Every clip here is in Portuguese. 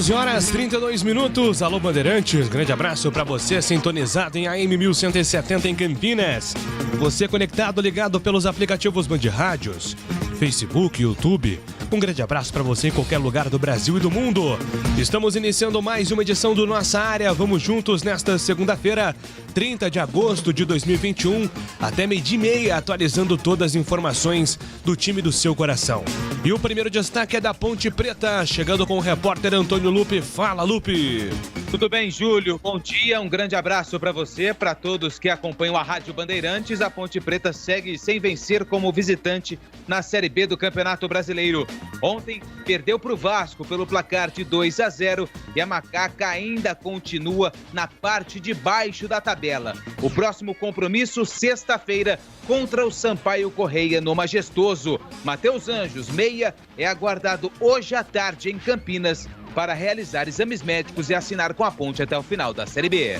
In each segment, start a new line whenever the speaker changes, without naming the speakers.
11h32. Alô, Bandeirantes, grande abraço para você sintonizado em AM 1170 em Campinas. Você conectado, ligado pelos aplicativos Band Rádios, Facebook, YouTube. Um grande abraço para você em qualquer lugar do Brasil e do mundo. Estamos iniciando mais uma edição do Nossa Área. Vamos juntos nesta segunda-feira, 30 de agosto de 2021, até 12h30, atualizando todas as informações do time do seu coração. E o primeiro destaque é da Ponte Preta, chegando com o repórter Antônio Lupe. Fala, Lupe!
Tudo bem, Júlio? Bom dia, um grande abraço para você, para todos que acompanham a Rádio Bandeirantes. A Ponte Preta segue sem vencer como visitante na Série B do Campeonato Brasileiro. Ontem perdeu para o Vasco pelo placar de 2-0 e a Macaca ainda continua na parte de baixo da tabela. O próximo compromisso, sexta-feira, contra o Sampaio Correia no Majestoso. Matheus Anjos, meia, é aguardado hoje à tarde em Campinas para realizar exames médicos e assinar com a Ponte até o final da Série B.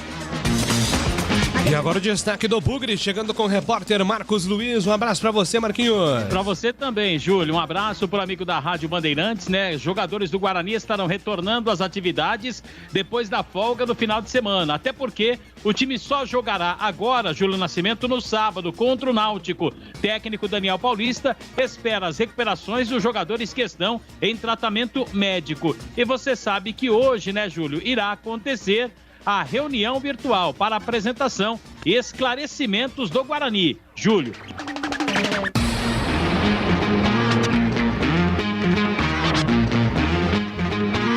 E agora o destaque do Bugre, chegando com o repórter Marcos Luiz. Um abraço pra você, Marquinhos.
Pra você também, Júlio. Um abraço pro amigo da Rádio Bandeirantes, né? Jogadores do Guarani estarão retornando às atividades depois da folga do final de semana. Até porque o time só jogará agora, Júlio Nascimento, no sábado contra o Náutico. Técnico Daniel Paulista espera as recuperações dos jogadores que estão em tratamento médico. E você sabe que hoje, né, Júlio, irá acontecer a reunião virtual para apresentação e esclarecimentos do Guarani. Júlio.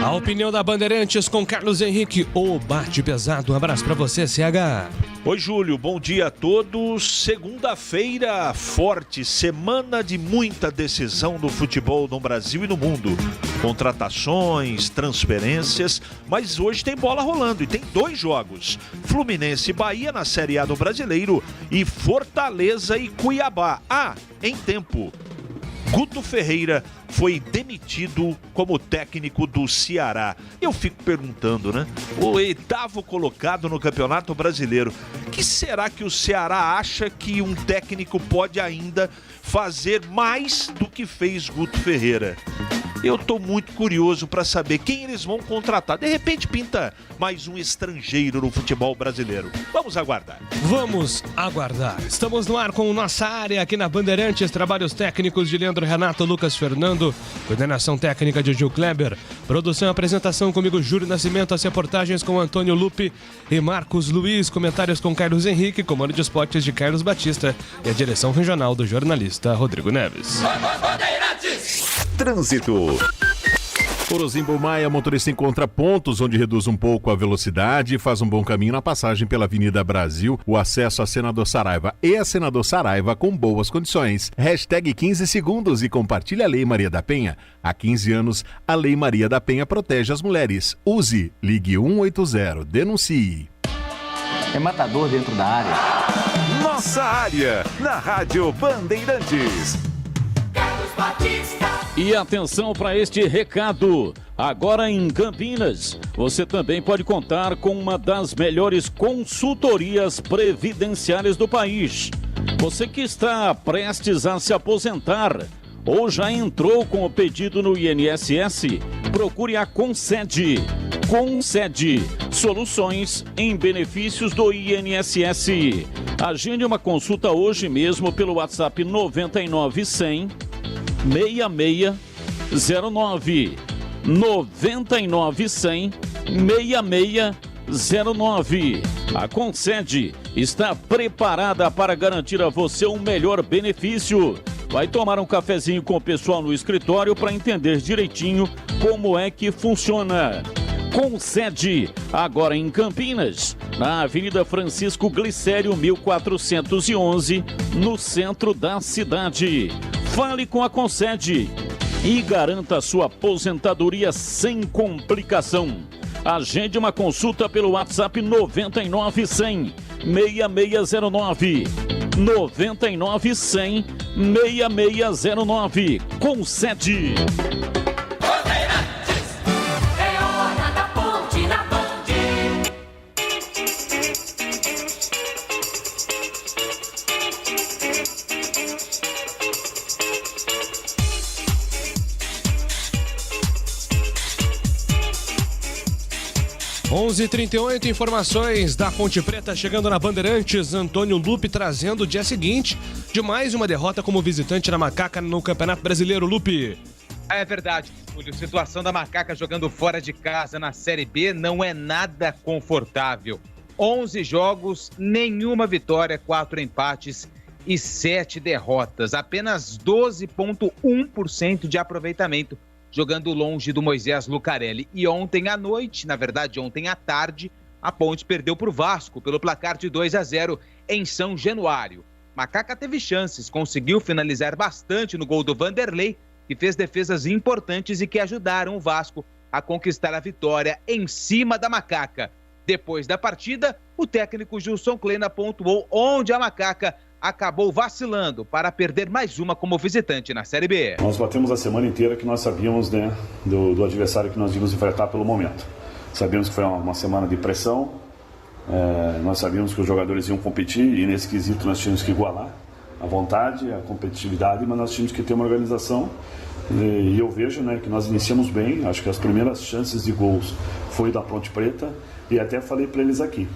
A opinião da Bandeirantes com Carlos Henrique, o bate pesado. Um abraço pra você, CH.
Oi, Júlio, bom dia a todos. Segunda-feira forte, semana de muita decisão do futebol no Brasil e no mundo. Contratações, transferências, mas hoje tem bola rolando e tem 2 jogos. Fluminense e Bahia na Série A do Brasileiro e Fortaleza e Cuiabá. Em tempo. Guto Ferreira foi demitido como técnico do Ceará. Eu fico perguntando, né? O 8º colocado no Campeonato Brasileiro. O que será que o Ceará acha que um técnico pode ainda fazer mais do que fez Guto Ferreira? Eu estou muito curioso para saber quem eles vão contratar. De repente pinta mais um estrangeiro no futebol brasileiro. Vamos aguardar.
Vamos aguardar. Estamos no ar com Nossa Área aqui na Bandeirantes. Trabalhos técnicos de Leandro Renato, Lucas Fernando. Coordenação técnica de Gil Kleber. Produção e apresentação comigo, Júlio Nascimento. As reportagens com Antônio Lupe e Marcos Luiz. Comentários com Carlos Henrique. Comando de esportes de Carlos Batista. E a direção regional do jornalista Rodrigo Neves.
Trânsito. Orozimbo Maia, motorista encontra pontos onde reduz um pouco a velocidade e faz um bom caminho na passagem pela Avenida Brasil, o acesso a Senador Saraiva e a Senador Saraiva com boas condições. Hashtag 15 segundos e compartilhe a Lei Maria da Penha. Há 15 anos, a Lei Maria da Penha protege as mulheres. Use, ligue 180, denuncie.
É matador dentro da área.
Nossa Área, na Rádio Bandeirantes.
E atenção para este recado. Agora em Campinas, você também pode contar com uma das melhores consultorias previdenciárias do país. Você que está prestes a se aposentar ou já entrou com o pedido no INSS, procure a Concede. Concede, soluções em benefícios do INSS. Agende uma consulta hoje mesmo pelo WhatsApp 99100 6609. 99100 6609. A Concede está preparada para garantir a você um melhor benefício. Vai tomar um cafezinho com o pessoal no escritório para entender direitinho como é que funciona. Concede, agora em Campinas, na Avenida Francisco Glicério, 1411, no centro da cidade. Fale com a Concede e garanta sua aposentadoria sem complicação. Agende uma consulta pelo WhatsApp 99100 6609. 99100 6609. Concede.
11h38, informações da Ponte Preta chegando na Bandeirantes. Antônio Lupe trazendo o dia seguinte de mais uma derrota como visitante na Macaca no Campeonato Brasileiro. Lupe.
É verdade, Júlio. Situação da Macaca jogando fora de casa na Série B não é nada confortável. 11 jogos, nenhuma vitória, 4 empates e 7 derrotas. Apenas 12,1% de aproveitamento, jogando longe do Moisés Lucarelli. E ontem à noite, na verdade ontem à tarde, a Ponte perdeu para o Vasco pelo placar de 2-0 em São Januário. Macaca teve chances, conseguiu finalizar bastante no gol do Vanderlei, que fez defesas importantes e que ajudaram o Vasco a conquistar a vitória em cima da Macaca. Depois da partida, o técnico Gilson Kleina pontuou onde a Macaca acabou vacilando para perder mais uma como visitante na Série B.
Nós batemos a semana inteira que nós sabíamos, né, do adversário que nós íamos enfrentar pelo momento. Sabíamos que foi uma semana de pressão, nós sabíamos que os jogadores iam competir e nesse quesito nós tínhamos que igualar a vontade, a competitividade, mas nós tínhamos que ter uma organização e eu vejo, né, que nós iniciamos bem. Acho que as primeiras chances de gols foi da Ponte Preta e até falei para eles aqui.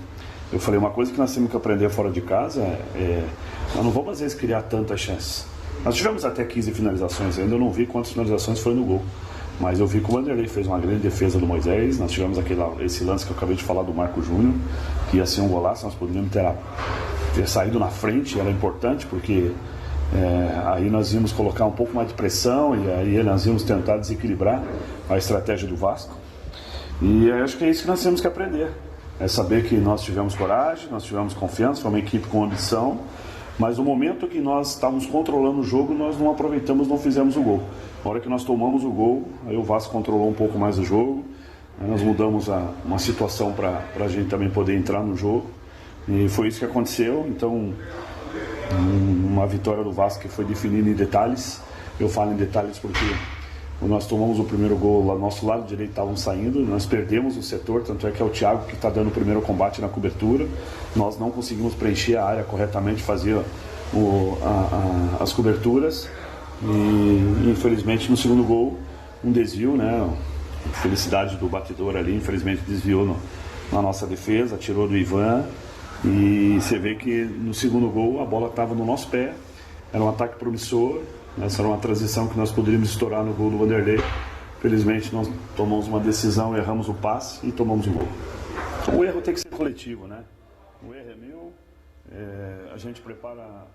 Eu falei, uma coisa que nós temos que aprender fora de casa nós não vamos às vezes criar tantas chances. Nós tivemos até 15 finalizações, ainda não vi quantas finalizações foram no gol, mas eu vi que o Vanderlei fez uma grande defesa do Moisés. Nós tivemos esse lance que eu acabei de falar do Marco Júnior, que ia ser um golaço, nós poderíamos ter saído na frente, era importante, porque aí nós íamos colocar um pouco mais de pressão e aí nós íamos tentar desequilibrar a estratégia do Vasco. E acho que é isso que nós temos que aprender, é saber que nós tivemos coragem, nós tivemos confiança, foi uma equipe com ambição, mas no momento que nós estávamos controlando o jogo, nós não aproveitamos, não fizemos o gol. Na hora que nós tomamos o gol, aí o Vasco controlou um pouco mais o jogo, aí nós mudamos uma situação para a gente também poder entrar no jogo, e foi isso que aconteceu. Então, uma vitória do Vasco que foi definida em detalhes. Eu falo em detalhes porque nós tomamos o primeiro gol, lá nosso lado direito estavam saindo, nós perdemos o setor, tanto é que é o Thiago que está dando o primeiro combate na cobertura. Nós não conseguimos preencher a área corretamente, fazer as coberturas e infelizmente no segundo gol um desvio, né? Felicidade do batedor ali, infelizmente desviou na nossa defesa, tirou do Ivan. E você vê que no segundo gol a bola estava no nosso pé, era um ataque promissor, essa era uma transição que nós poderíamos estourar no gol do Vanderlei. Felizmente nós tomamos uma decisão, erramos o passe e tomamos o gol. O erro tem que ser coletivo, né? O erro é meu, a gente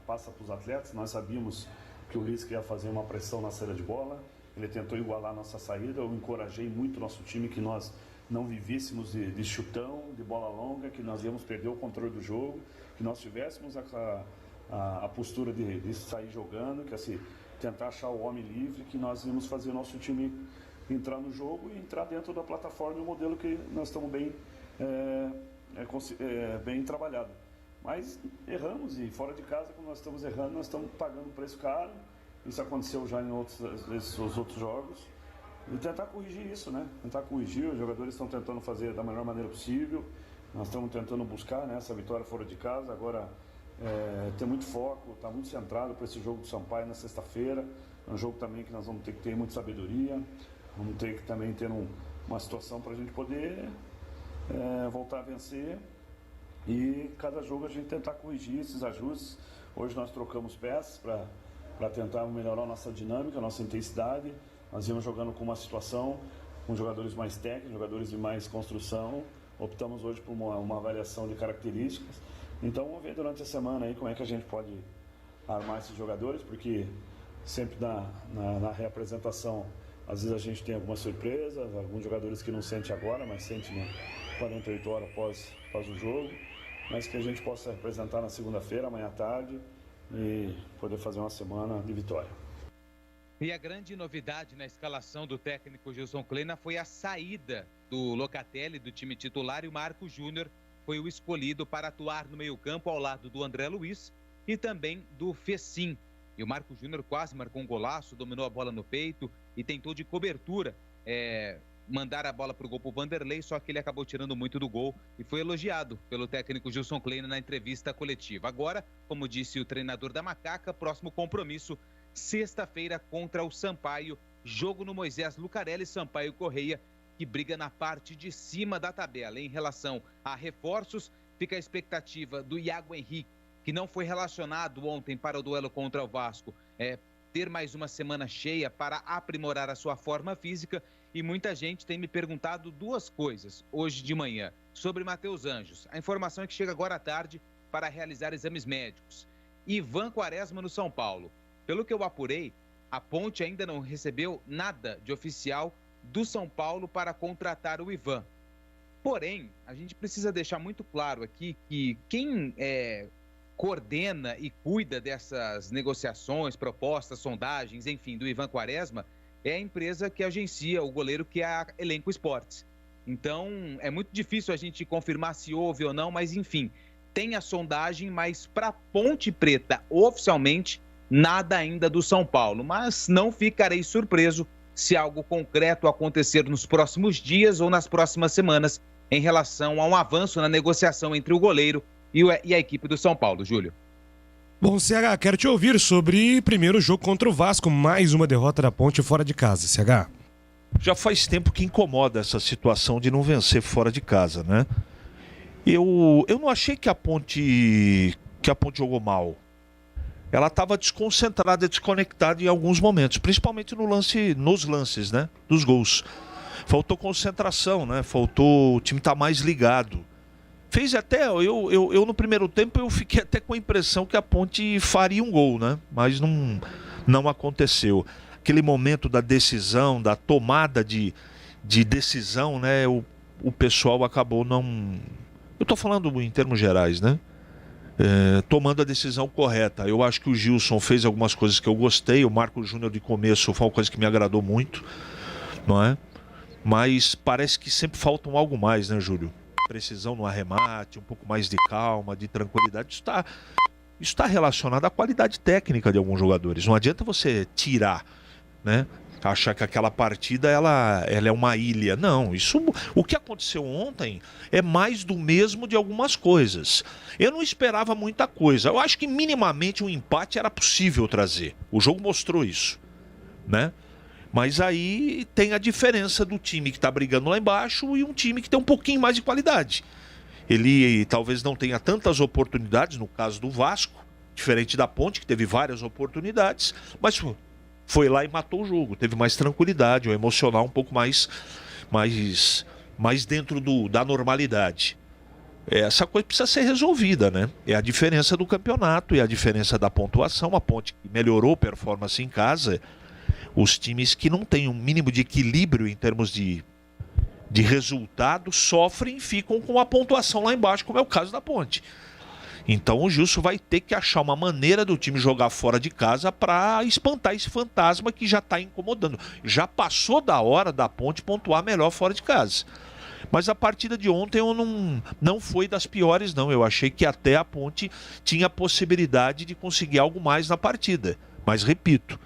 passa para os atletas. Nós sabíamos que o Lisca ia fazer uma pressão na saída de bola, ele tentou igualar a nossa saída. Eu encorajei muito o nosso time que nós não vivíssemos de chutão, de bola longa, que nós íamos perder o controle do jogo, que nós tivéssemos a postura de sair jogando, que assim, tentar achar o homem livre, que nós íamos fazer o nosso time entrar no jogo e entrar dentro da plataforma e o modelo que nós estamos bem trabalhado. Mas erramos e fora de casa, quando nós estamos errando, nós estamos pagando um preço caro. Isso aconteceu já em os outros jogos. E tentar corrigir isso, né? Tentar corrigir, os jogadores estão tentando fazer da melhor maneira possível. Nós estamos tentando buscar, né, essa vitória fora de casa. Agora, ter muito foco, estar muito centrado para esse jogo do Sampaio na sexta-feira. É um jogo também que nós vamos ter que ter muita sabedoria. Vamos ter que também ter uma situação para a gente poder voltar a vencer. E cada jogo a gente tentar corrigir esses ajustes. Hoje nós trocamos peças para tentar melhorar a nossa dinâmica, a nossa intensidade. Nós íamos jogando com uma situação, com jogadores mais técnicos, jogadores de mais construção. Optamos hoje por uma avaliação de características. Então vamos ver durante a semana aí como é que a gente pode armar esses jogadores, porque sempre na reapresentação, às vezes a gente tem algumas surpresas, alguns jogadores que não sente agora, mas sente 48 horas após o jogo, mas que a gente possa representar na segunda-feira, amanhã à tarde, e poder fazer uma semana de vitória.
E a grande novidade na escalação do técnico Gilson Kleina foi a saída do Locatelli, do time titular, e o Marco Júnior foi o escolhido para atuar no meio-campo ao lado do André Luiz e também do Fecim. E o Marco Júnior quase marcou um golaço, dominou a bola no peito e tentou de cobertura mandar a bola para o gol para o Vanderlei, só que ele acabou tirando muito do gol e foi elogiado pelo técnico Gilson Kleina na entrevista coletiva. Agora, como disse o treinador da Macaca, próximo compromisso, sexta-feira contra o Sampaio, jogo no Moisés Lucarelli, Sampaio Correia, que briga na parte de cima da tabela. Em relação a reforços, fica a expectativa do Iago Henrique, que não foi relacionado ontem para o duelo contra o Vasco, ter mais uma semana cheia para aprimorar a sua forma física. E muita gente tem me perguntado duas coisas hoje de manhã sobre Matheus Anjos. A informação é que chega agora à tarde para realizar exames médicos. Ivan Quaresma no São Paulo. Pelo que eu apurei, a Ponte ainda não recebeu nada de oficial do São Paulo para contratar o Ivan. Porém, a gente precisa deixar muito claro aqui que quem coordena e cuida dessas negociações, propostas, sondagens, enfim, do Ivan Quaresma, é a empresa que agencia o goleiro, que é a Elenco Esportes. Então, é muito difícil a gente confirmar se houve ou não, mas enfim, tem a sondagem, mas para Ponte Preta, oficialmente, nada ainda do São Paulo. Mas não ficarei surpreso se algo concreto acontecer nos próximos dias ou nas próximas semanas em relação a um avanço na negociação entre o goleiro e a equipe do São Paulo, Júlio.
Bom, CH, quero te ouvir sobre primeiro jogo contra o Vasco, mais uma derrota da Ponte fora de casa, CH.
Já faz tempo que incomoda essa situação de não vencer fora de casa, né? Eu não achei que a Ponte jogou mal. Ela estava desconcentrada, desconectada em alguns momentos, principalmente nos lances, né? Dos gols. Faltou concentração, né? O time tá mais ligado. Fez até, eu no primeiro tempo eu fiquei até com a impressão que a Ponte faria um gol, né? Mas não aconteceu. Aquele momento da decisão, da tomada de decisão, né? O pessoal acabou não... Eu tô falando em termos gerais, né? Tomando a decisão correta. Eu acho que o Gilson fez algumas coisas que eu gostei, o Marcos Júnior de começo foi uma coisa que me agradou muito, não é? Mas parece que sempre falta algo mais, né, Júlio? Precisão no arremate, um pouco mais de calma, de tranquilidade. Isso está relacionado à qualidade técnica de alguns jogadores. Não adianta você tirar, né? Achar que aquela partida ela é uma ilha. Não, o que aconteceu ontem é mais do mesmo de algumas coisas. Eu não esperava muita coisa. Eu acho que minimamente um empate era possível trazer. O jogo mostrou isso, né? Mas aí tem a diferença do time que está brigando lá embaixo e um time que tem um pouquinho mais de qualidade. Ele talvez não tenha tantas oportunidades, no caso do Vasco, diferente da Ponte, que teve várias oportunidades, mas foi lá e matou o jogo, teve mais tranquilidade, o emocional um pouco mais dentro da normalidade. Essa coisa precisa ser resolvida, né? É a diferença do campeonato e a diferença da pontuação. A Ponte que melhorou performance em casa, os times que não têm um mínimo de equilíbrio em termos de resultado sofrem e ficam com a pontuação lá embaixo, como é o caso da Ponte. Então o Gilson vai ter que achar uma maneira do time jogar fora de casa para espantar esse fantasma que já está incomodando. Já passou da hora da Ponte pontuar melhor fora de casa. Mas a partida de ontem eu não foi das piores, não. Eu achei que até a Ponte tinha a possibilidade de conseguir algo mais na partida. Mas repito,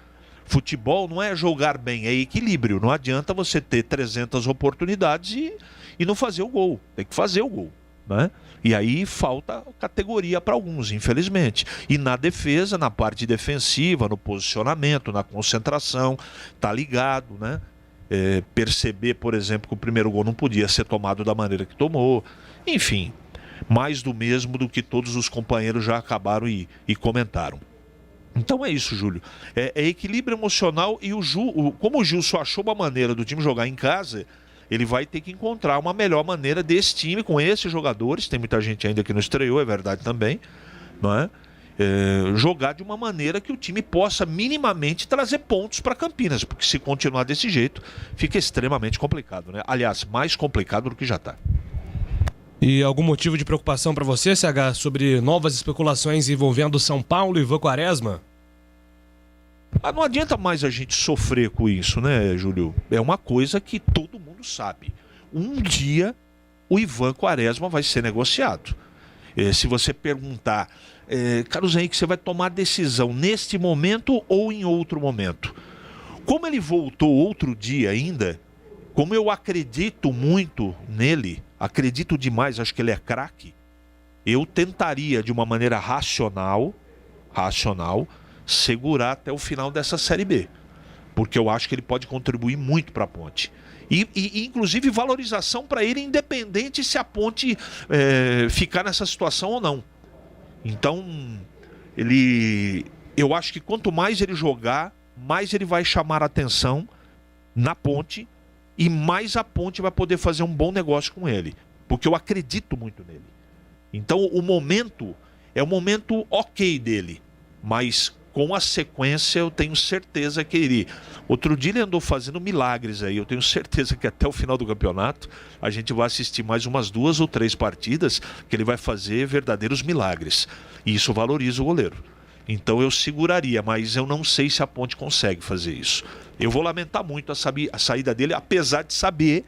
futebol não é jogar bem, é equilíbrio. Não adianta você ter 300 oportunidades e não fazer o gol. Tem que fazer o gol, né? E aí falta categoria para alguns, infelizmente. E na defesa, na parte defensiva, no posicionamento, na concentração, tá ligado, né? Perceber, por exemplo, que o primeiro gol não podia ser tomado da maneira que tomou. Enfim, mais do mesmo do que todos os companheiros já acabaram e comentaram. Então é isso, Júlio. É equilíbrio emocional e como o Gilson achou uma maneira do time jogar em casa, ele vai ter que encontrar uma melhor maneira desse time, com esses jogadores, tem muita gente ainda que não estreou, é verdade também, não é? Jogar de uma maneira que o time possa minimamente trazer pontos para Campinas, porque se continuar desse jeito, fica extremamente complicado, né? Aliás, mais complicado do que já está.
E algum motivo de preocupação para você, CH, sobre novas especulações envolvendo São Paulo e Ivan Quaresma?
Não adianta mais a gente sofrer com isso, né, Júlio? É uma coisa que todo mundo sabe. Um dia o Ivan Quaresma vai ser negociado. Se você perguntar, Carlos Henrique, você vai tomar decisão neste momento ou em outro momento? Como ele voltou outro dia ainda, como eu acredito muito nele, acredito demais, acho que ele é craque, eu tentaria de uma maneira racional, segurar até o final dessa Série B. Porque eu acho que ele pode contribuir muito para a Ponte. E inclusive valorização para ele, independente se a Ponte ficar nessa situação ou não. Então, eu acho que quanto mais ele jogar, mais ele vai chamar a atenção na Ponte e mais a Ponte vai poder fazer um bom negócio com ele, porque eu acredito muito nele. Então o momento é o momento ok dele, mas com a sequência eu tenho certeza que ele... Outro dia ele andou fazendo milagres aí, eu tenho certeza que até o final do campeonato a gente vai assistir mais umas 2 ou 3 partidas que ele vai fazer verdadeiros milagres, e isso valoriza o goleiro. Então eu seguraria, mas eu não sei se a Ponte consegue fazer isso. Eu vou lamentar muito a saída dele, apesar de saber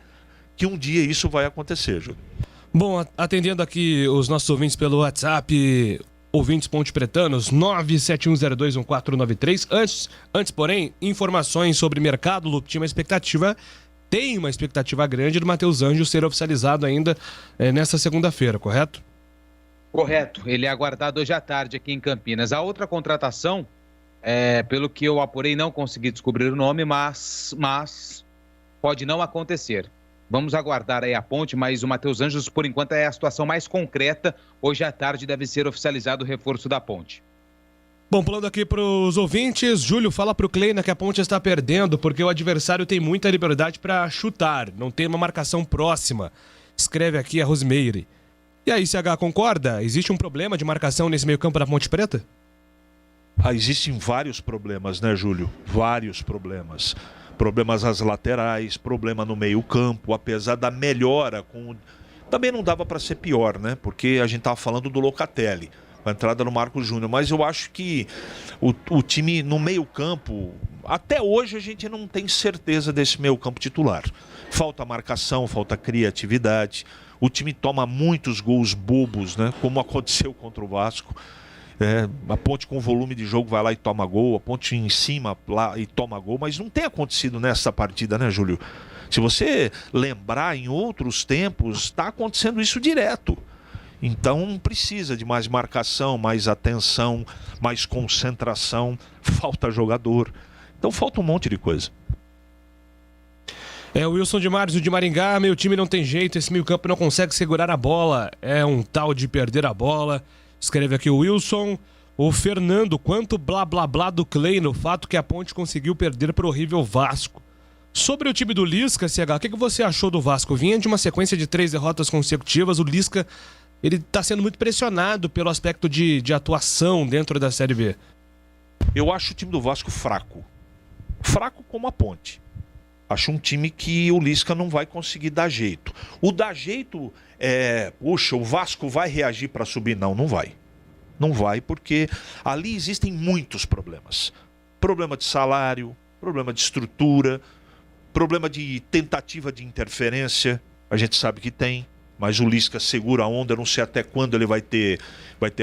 que um dia isso vai acontecer, Júlio.
Bom, atendendo aqui os nossos ouvintes pelo WhatsApp, ouvintes pontepretanos, 971021493. Antes, porém, informações sobre mercado. O Lupe tem uma expectativa grande do Matheus Anjos ser oficializado ainda nessa segunda-feira, correto?
Correto, ele é aguardado hoje à tarde aqui em Campinas. A outra contratação, pelo que eu apurei, não consegui descobrir o nome, mas pode não acontecer. Vamos aguardar aí a Ponte, mas o Matheus Anjos, por enquanto, é a situação mais concreta. Hoje à tarde deve ser oficializado o reforço da Ponte.
Bom, pulando aqui para os ouvintes, Júlio, fala para o Kleina que a Ponte está perdendo porque o adversário tem muita liberdade para chutar, não tem uma marcação próxima. Escreve aqui a Rosemeire. E aí, CH, concorda? Existe um problema de marcação nesse meio-campo da Ponte Preta?
Existem vários problemas, né, Júlio? Vários problemas. Problemas às laterais, problema no meio-campo, apesar da melhora também não dava para ser pior, né? Porque a gente estava falando do Locatelli, com a entrada no Marcos Júnior, mas eu acho que o time no meio-campo, até hoje a gente não tem certeza desse meio-campo titular. Falta marcação, falta criatividade. O time toma muitos gols bobos, né? Como aconteceu contra o Vasco. A Ponte com volume de jogo vai lá e toma gol, a Ponte em cima lá e toma gol, mas não tem acontecido nessa partida, né, Júlio? Se você lembrar, em outros tempos, está acontecendo isso direto. Então precisa de mais marcação, mais atenção, mais concentração, falta jogador. Então falta um monte de coisa.
O Wilson de Marzio de Maringá, meu time não tem jeito, esse meio-campo não consegue segurar a bola, é um tal de perder a bola. Escreve aqui o Wilson. O Fernando, quanto blá blá blá do Clay no fato que a Ponte conseguiu perder para o horrível Vasco. Sobre o time do Lisca, CH, o que você achou do Vasco? Vinha de uma sequência de 3 derrotas consecutivas, o Lisca ele está sendo muito pressionado pelo aspecto de atuação dentro da Série B.
Eu acho o time do Vasco fraco. Fraco como a Ponte. Acho um time que o Lisca não vai conseguir dar jeito. O dar jeito puxa, o Vasco vai reagir para subir? Não, não vai. Não vai, porque ali existem muitos problemas. Problema de salário, problema de estrutura, problema de tentativa de interferência, a gente sabe que tem, mas o Lisca segura a onda, eu não sei até quando ele vai ter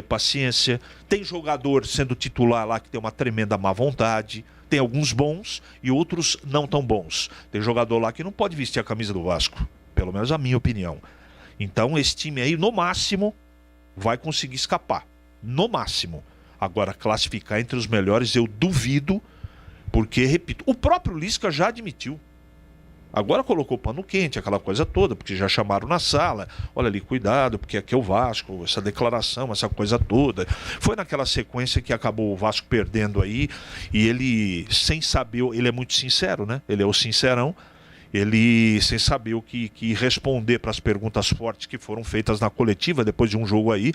paciência. Tem jogador sendo titular lá que tem uma tremenda má vontade. Tem alguns bons e outros não tão bons. Tem jogador lá que não pode vestir a camisa do Vasco, pelo menos a minha opinião. Então esse time aí, no máximo, vai conseguir escapar. No máximo. Agora, classificar entre os melhores, eu duvido, porque, repito, o próprio Lisca já admitiu. Agora colocou pano quente, aquela coisa toda, porque já chamaram na sala. Olha ali, cuidado, porque aqui é o Vasco, essa declaração, essa coisa toda. Foi naquela sequência que acabou o Vasco perdendo aí, e ele, sem saber, ele é muito sincero, né? Ele é o sincerão, ele, sem saber o que responder para as perguntas fortes que foram feitas na coletiva depois de um jogo aí,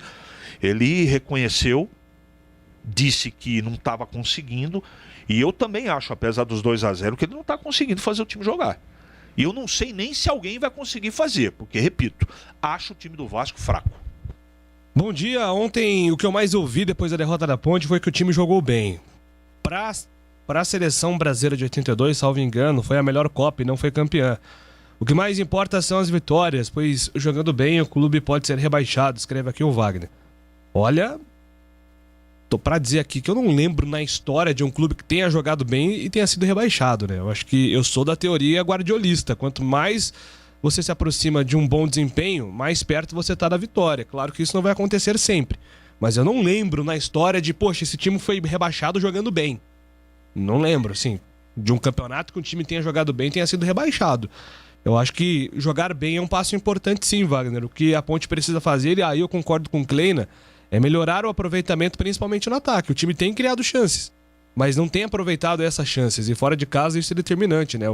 ele reconheceu, disse que não estava conseguindo, e eu também acho, apesar dos 2-0, que ele não está conseguindo fazer o time jogar. E eu não sei nem se alguém vai conseguir fazer, porque, repito, acho o time do Vasco fraco.
Bom dia, ontem o que eu mais ouvi depois da derrota da Ponte foi que o time jogou bem. Para a seleção brasileira de 82, salvo engano, foi a melhor Copa e não foi campeã. O que mais importa são as vitórias, pois jogando bem o clube pode ser rebaixado, escreve aqui o Wagner. Olha, tô pra dizer aqui que eu não lembro na história de um clube que tenha jogado bem e tenha sido rebaixado, né? Eu acho que eu sou da teoria guardiolista. Quanto mais você se aproxima de um bom desempenho, mais perto você tá da vitória. Claro que isso não vai acontecer sempre. Mas eu não lembro na história de, poxa, esse time foi rebaixado jogando bem. Não lembro, assim, de um campeonato que um time tenha jogado bem e tenha sido rebaixado. Eu acho que jogar bem é um passo importante sim, Wagner. O que a Ponte precisa fazer, e aí eu concordo com o Kleina, é melhorar o aproveitamento, principalmente no ataque. O time tem criado chances, mas não tem aproveitado essas chances. E fora de casa isso é determinante, né?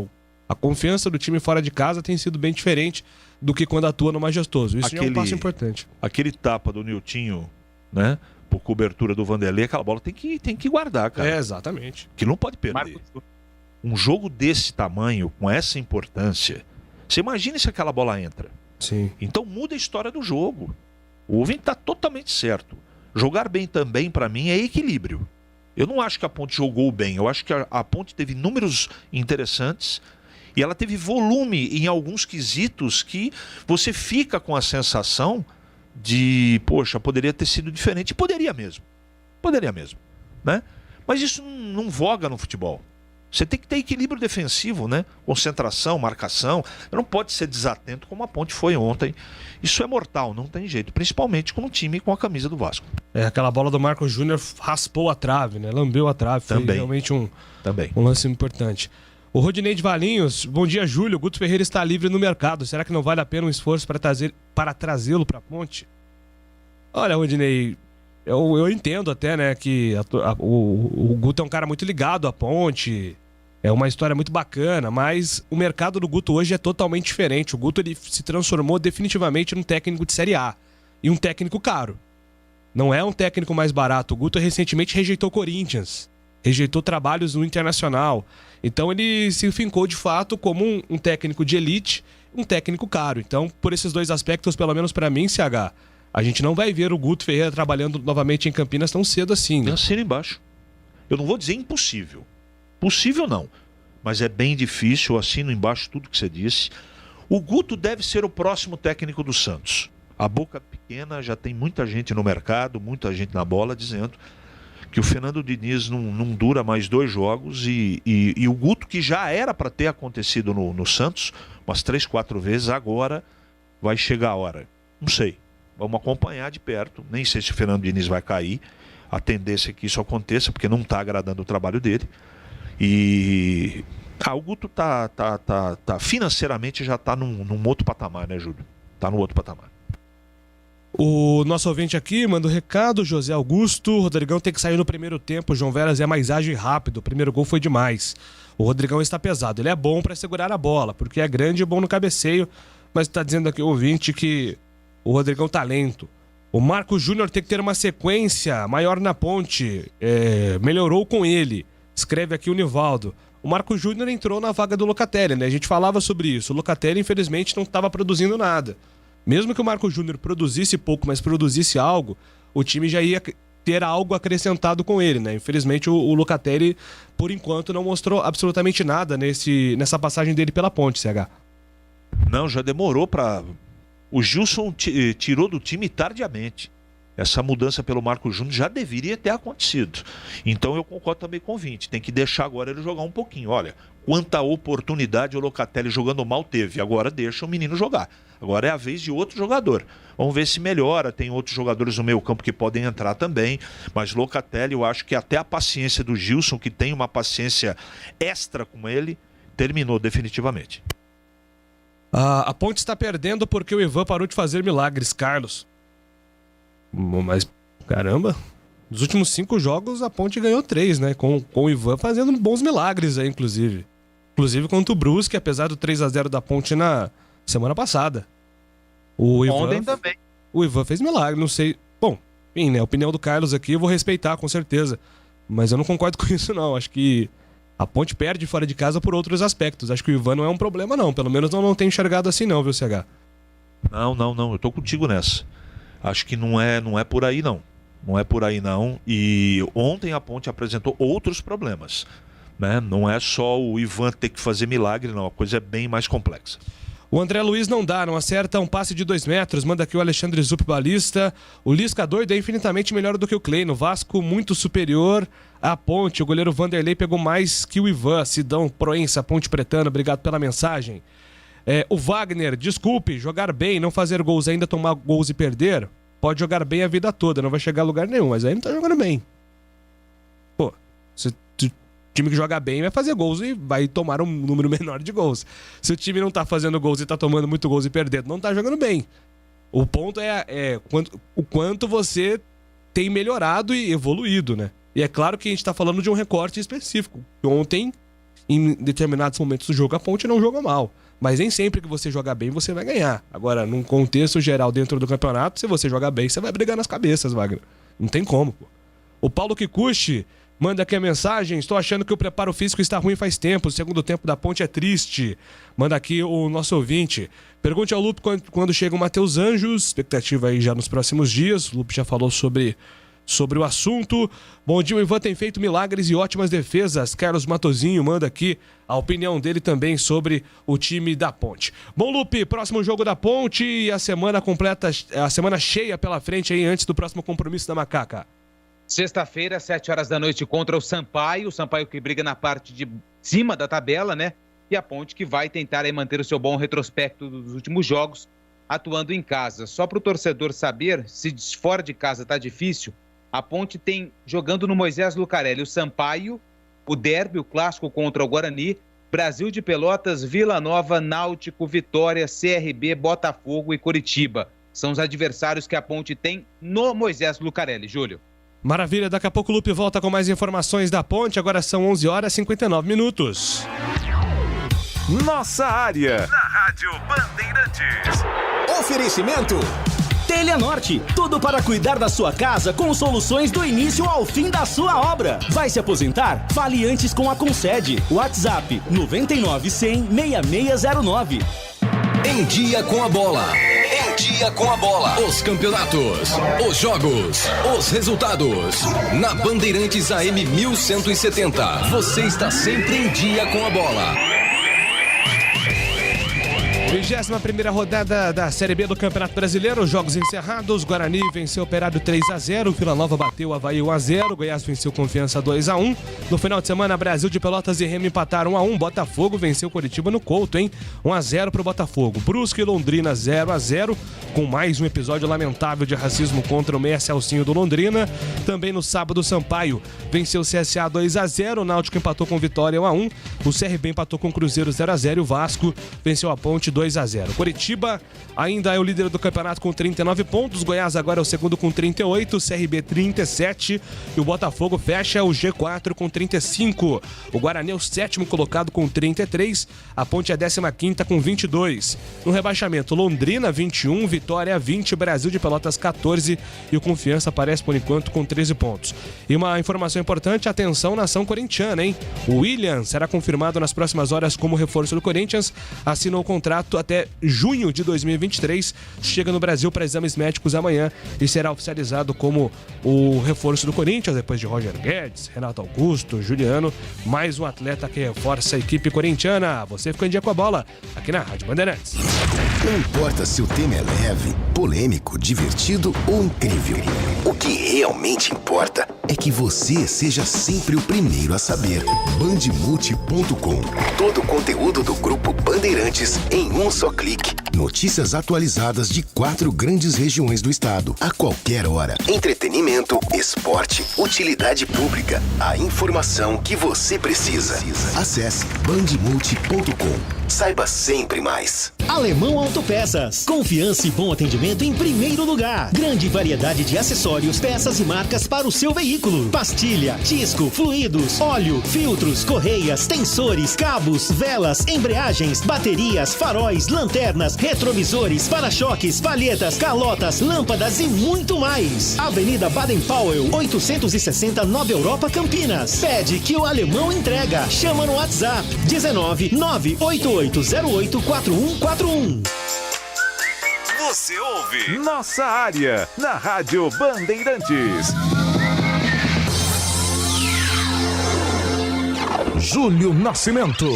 A confiança do time fora de casa tem sido bem diferente do que quando atua no Majestoso. Isso é um passo importante.
Aquele tapa do Niltinho, né? Por cobertura do Vanderlei, aquela bola tem que guardar, cara.
É, exatamente.
Que não pode perder. Um jogo desse tamanho, com essa importância, você imagina se aquela bola entra.
Sim.
Então muda a história do jogo. O ouvinte está totalmente certo. Jogar bem também, para mim, é equilíbrio. Eu não acho que a Ponte jogou bem. Eu acho que a Ponte teve números interessantes e ela teve volume em alguns quesitos que você fica com a sensação de, poxa, poderia ter sido diferente. E poderia mesmo, né? Mas isso não voga no futebol. Você tem que ter equilíbrio defensivo, né? Concentração, marcação. Não pode ser desatento como a Ponte foi ontem. Isso é mortal, não tem jeito. Principalmente com um time com a camisa do Vasco.
Aquela bola do Marcos Júnior raspou a trave, né? Lambeu a trave. Foi realmente um lance importante. O Rodinei de Valinhos, bom dia, Júlio. O Guto Ferreira está livre no mercado. Será que não vale a pena um esforço para trazê-lo para a Ponte? Olha, Rodinei, eu entendo até, né, que o Guto é um cara muito ligado à Ponte. É uma história muito bacana, mas o mercado do Guto hoje é totalmente diferente. O Guto ele se transformou definitivamente num técnico de Série A. E um técnico caro. Não é um técnico mais barato. O Guto recentemente rejeitou o Corinthians. Rejeitou trabalhos no Internacional. Então ele se fincou de fato como um técnico de elite, um técnico caro. Então, por esses dois aspectos, pelo menos para mim, CH, a gente não vai ver o Guto Ferreira trabalhando novamente em Campinas tão cedo assim. Né?
Assina embaixo. Eu não vou dizer impossível. Possível não, mas é bem difícil, eu assino embaixo tudo que você disse. O Guto deve ser o próximo técnico do Santos. A boca pequena, já tem muita gente no mercado, muita gente na bola dizendo que o Fernando Diniz não dura mais 2 jogos e o Guto, que já era para ter acontecido no Santos umas 3, 4 vezes, agora vai chegar a hora. Não sei, vamos acompanhar de perto, nem sei se o Fernando Diniz vai cair, a tendência é que isso aconteça, porque não está agradando o trabalho dele. E o Guto tá financeiramente já tá num outro patamar, né, Júlio? Tá no outro patamar.
O nosso ouvinte aqui manda um recado, José Augusto. O Rodrigão tem que sair no primeiro tempo. O João Veras é mais ágil e rápido. O primeiro gol foi demais. O Rodrigão está pesado. Ele é bom para segurar a bola, porque é grande e bom no cabeceio. Mas está dizendo aqui o ouvinte que o Rodrigão tá lento. O Marcos Júnior tem que ter uma sequência maior na Ponte. Melhorou com ele. Escreve aqui o Nivaldo. O Marcos Júnior entrou na vaga do Locatelli, né? A gente falava sobre isso. O Locatelli, infelizmente, não estava produzindo nada. Mesmo que o Marcos Júnior produzisse pouco, mas produzisse algo, o time já ia ter algo acrescentado com ele, né? Infelizmente, o Locatelli, por enquanto, não mostrou absolutamente nada nessa passagem dele pela Ponte, CH.
Não, já demorou para... O Gilson tirou do time tardiamente. Essa mudança pelo Marcos Júnior já deveria ter acontecido. Então eu concordo também com o Vinte. Tem que deixar agora ele jogar um pouquinho. Olha, quanta oportunidade o Locatelli jogando mal teve. Agora deixa o menino jogar. Agora é a vez de outro jogador. Vamos ver se melhora. Tem outros jogadores no meio campo que podem entrar também. Mas Locatelli, eu acho que até a paciência do Gilson, que tem uma paciência extra com ele, terminou definitivamente.
A Ponte está perdendo porque o Ivan parou de fazer milagres, Carlos. Mas, caramba, nos últimos 5 jogos a Ponte ganhou 3, né? Com o Ivan fazendo bons milagres aí, inclusive. Inclusive contra o Brusque, apesar do 3-0 da Ponte na semana passada.
Ontem também.
O Ivan fez milagre, não sei. Bom, enfim, né? A opinião do Carlos aqui eu vou respeitar, com certeza. Mas eu não concordo com isso, não. Acho que a Ponte perde fora de casa por outros aspectos. Acho que o Ivan não é um problema, não. Pelo menos não tenho enxergado assim, não, viu, CH?
Não. Eu tô contigo nessa. Acho que não é por aí, não. Não é por aí, não. E ontem a Ponte apresentou outros problemas, né? Não é só o Ivan ter que fazer milagre, não. A coisa é bem mais complexa.
O André Luiz não acerta um passe de 2 metros. Manda aqui o Alexandre Zup Balista. O Lisca doido é infinitamente melhor do que o Kleino. Vasco muito superior à Ponte. O goleiro Vanderlei pegou mais que o Ivan. Sidão, Proença, Ponte Pretana. Obrigado pela mensagem. O Wagner, desculpe, jogar bem, não fazer gols, ainda tomar gols e perder, pode jogar bem a vida toda, não vai chegar a lugar nenhum, mas aí não tá jogando bem. Pô, time que joga bem vai fazer gols e vai tomar um número menor de gols. Se o time não tá fazendo gols e tá tomando muito gols e perdendo, não tá jogando bem. O ponto é o quanto você tem melhorado e evoluído, né? E é claro que a gente tá falando de um recorte específico. Ontem, em determinados momentos do jogo, a Ponte não jogou mal. Mas nem sempre que você jogar bem, você vai ganhar. Agora, num contexto geral dentro do campeonato, se você jogar bem, você vai brigar nas cabeças, Wagner. Não tem como, pô. O Paulo Kikuchi manda aqui a mensagem: estou achando que o preparo físico está ruim faz tempo. O segundo tempo da Ponte é triste. Manda aqui o nosso ouvinte. Pergunte ao Lupe quando chega o Matheus Anjos. Expectativa aí já nos próximos dias. O Lupe já falou sobre o assunto. Bom dia, o Ivan tem feito milagres e ótimas defesas. Carlos Matozinho manda aqui a opinião dele também sobre o time da Ponte. Bom, Lupe, próximo jogo da Ponte e a semana completa, a semana cheia pela frente aí antes do próximo compromisso da Macaca.
Sexta-feira, 7 horas da noite, contra o Sampaio que briga na parte de cima da tabela, né? E a Ponte que vai tentar aí manter o seu bom retrospecto dos últimos jogos, atuando em casa. Só para o torcedor saber, se fora de casa tá difícil, a Ponte tem, jogando no Moisés Lucarelli, o Sampaio, o derby, o clássico contra o Guarani, Brasil de Pelotas, Vila Nova, Náutico, Vitória, CRB, Botafogo e Coritiba. São os adversários que a Ponte tem no Moisés Lucarelli, Júlio.
Maravilha, daqui a pouco o Lupe volta com mais informações da Ponte. Agora são 11 horas e 59 minutos.
Nossa área, na Rádio Bandeirantes.
Oferecimento Telha Norte, tudo para cuidar da sua casa com soluções do início ao fim da sua obra. Vai se aposentar? Fale antes com a Concede. WhatsApp 99-100-6609.
Em dia com a bola. Em dia com a bola. Os campeonatos, os jogos, os resultados. Na Bandeirantes AM 1170. Você está sempre em dia com a bola.
21ª rodada da Série B do Campeonato Brasileiro, jogos encerrados. Guarani venceu o Operário 3-0, Vila Nova bateu o Avaí 1-0, Goiás venceu Confiança 2-1. No final de semana, Brasil de Pelotas e Remo empataram 1-1, Botafogo venceu Coritiba no Couto, hein? 1-0 pro Botafogo. Brusque e Londrina 0-0, com mais um episódio lamentável de racismo contra o meia Celcinho do Londrina. Também no sábado, Sampaio venceu o CSA 2-0, o Náutico empatou com Vitória 1-1, o CRB empatou com o Cruzeiro 0-0 e o Vasco venceu a Ponte 2-0. Coritiba ainda é o líder do campeonato com 39 pontos. Goiás agora é o segundo com 38, CRB 37 e o Botafogo fecha o G4 com 35. O Guarani é o sétimo colocado com 33, a Ponte é a 15ª com 22. No rebaixamento, Londrina 21, Vitória 20, Brasil de Pelotas 14 e o Confiança aparece por enquanto com 13 pontos. E uma informação importante, atenção nação corintiana, hein? O William será confirmado nas próximas horas como reforço do Corinthians, assinou o contrato até junho de 2023, chega no Brasil para exames médicos amanhã e será oficializado como o reforço do Corinthians, depois de Roger Guedes, Renato Augusto, Juliano, mais um atleta que reforça a equipe corintiana. Você ficou em dia com a bola, aqui na Rádio Bandeirantes.
Não importa se o tema é leve, polêmico, divertido ou incrível, o que realmente importa é que você seja sempre o primeiro a saber. Bandemulti.com. Todo o conteúdo do Grupo Bandeirantes em um só clique. Notícias atualizadas de 4 grandes regiões do estado, a qualquer hora. Entretenimento, esporte, utilidade pública. A informação que você precisa. Acesse bandemulti.com. Saiba sempre mais.
Alemão Autopeças. Confiança e bom atendimento em primeiro lugar. Grande variedade de acessórios, peças e marcas para o seu veículo. Pastilha, disco, fluidos, óleo, filtros, correias, tensores, cabos, velas, embreagens, baterias, faróis, lanternas, retrovisores, para-choques, palhetas, calotas, lâmpadas e muito mais. Avenida Baden-Powell, 860, Nova Europa, Campinas. Pede que o Alemão entrega. Chama no WhatsApp 19-98808-4141.
Você ouve Nossa Área, na Rádio Bandeirantes. Júlio Nascimento.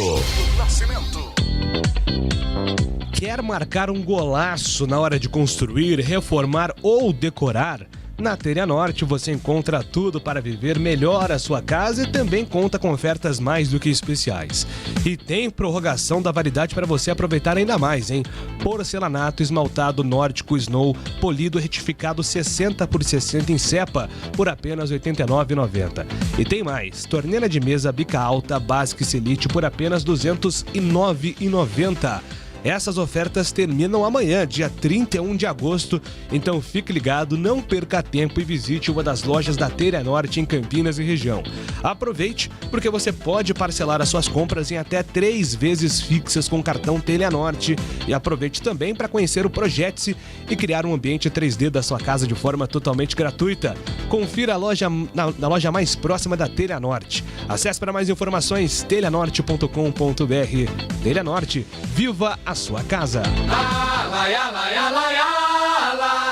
Quer marcar um golaço na hora de construir, reformar ou decorar? Na Telha Norte você encontra tudo para viver melhor a sua casa e também conta com ofertas mais do que especiais. E tem prorrogação da validade para você aproveitar ainda mais, hein? Porcelanato esmaltado Nórdico Snow, polido retificado 60 por 60 em cepa, por apenas R$ 89,90. E tem mais, torneira de mesa bica alta Basic Selite por apenas R$ 209,90. Essas ofertas terminam amanhã, dia 31 de agosto, então fique ligado, não perca tempo e visite uma das lojas da Telha Norte em Campinas e região. Aproveite, porque você pode parcelar as suas compras em até 3 vezes fixas com cartão Telha Norte. E aproveite também para conhecer o Projete-se e criar um ambiente 3D da sua casa de forma totalmente gratuita. Confira a loja na loja mais próxima da Telha Norte. Acesse para mais informações telhanorte.com.br. Telha Norte, viva a sua casa.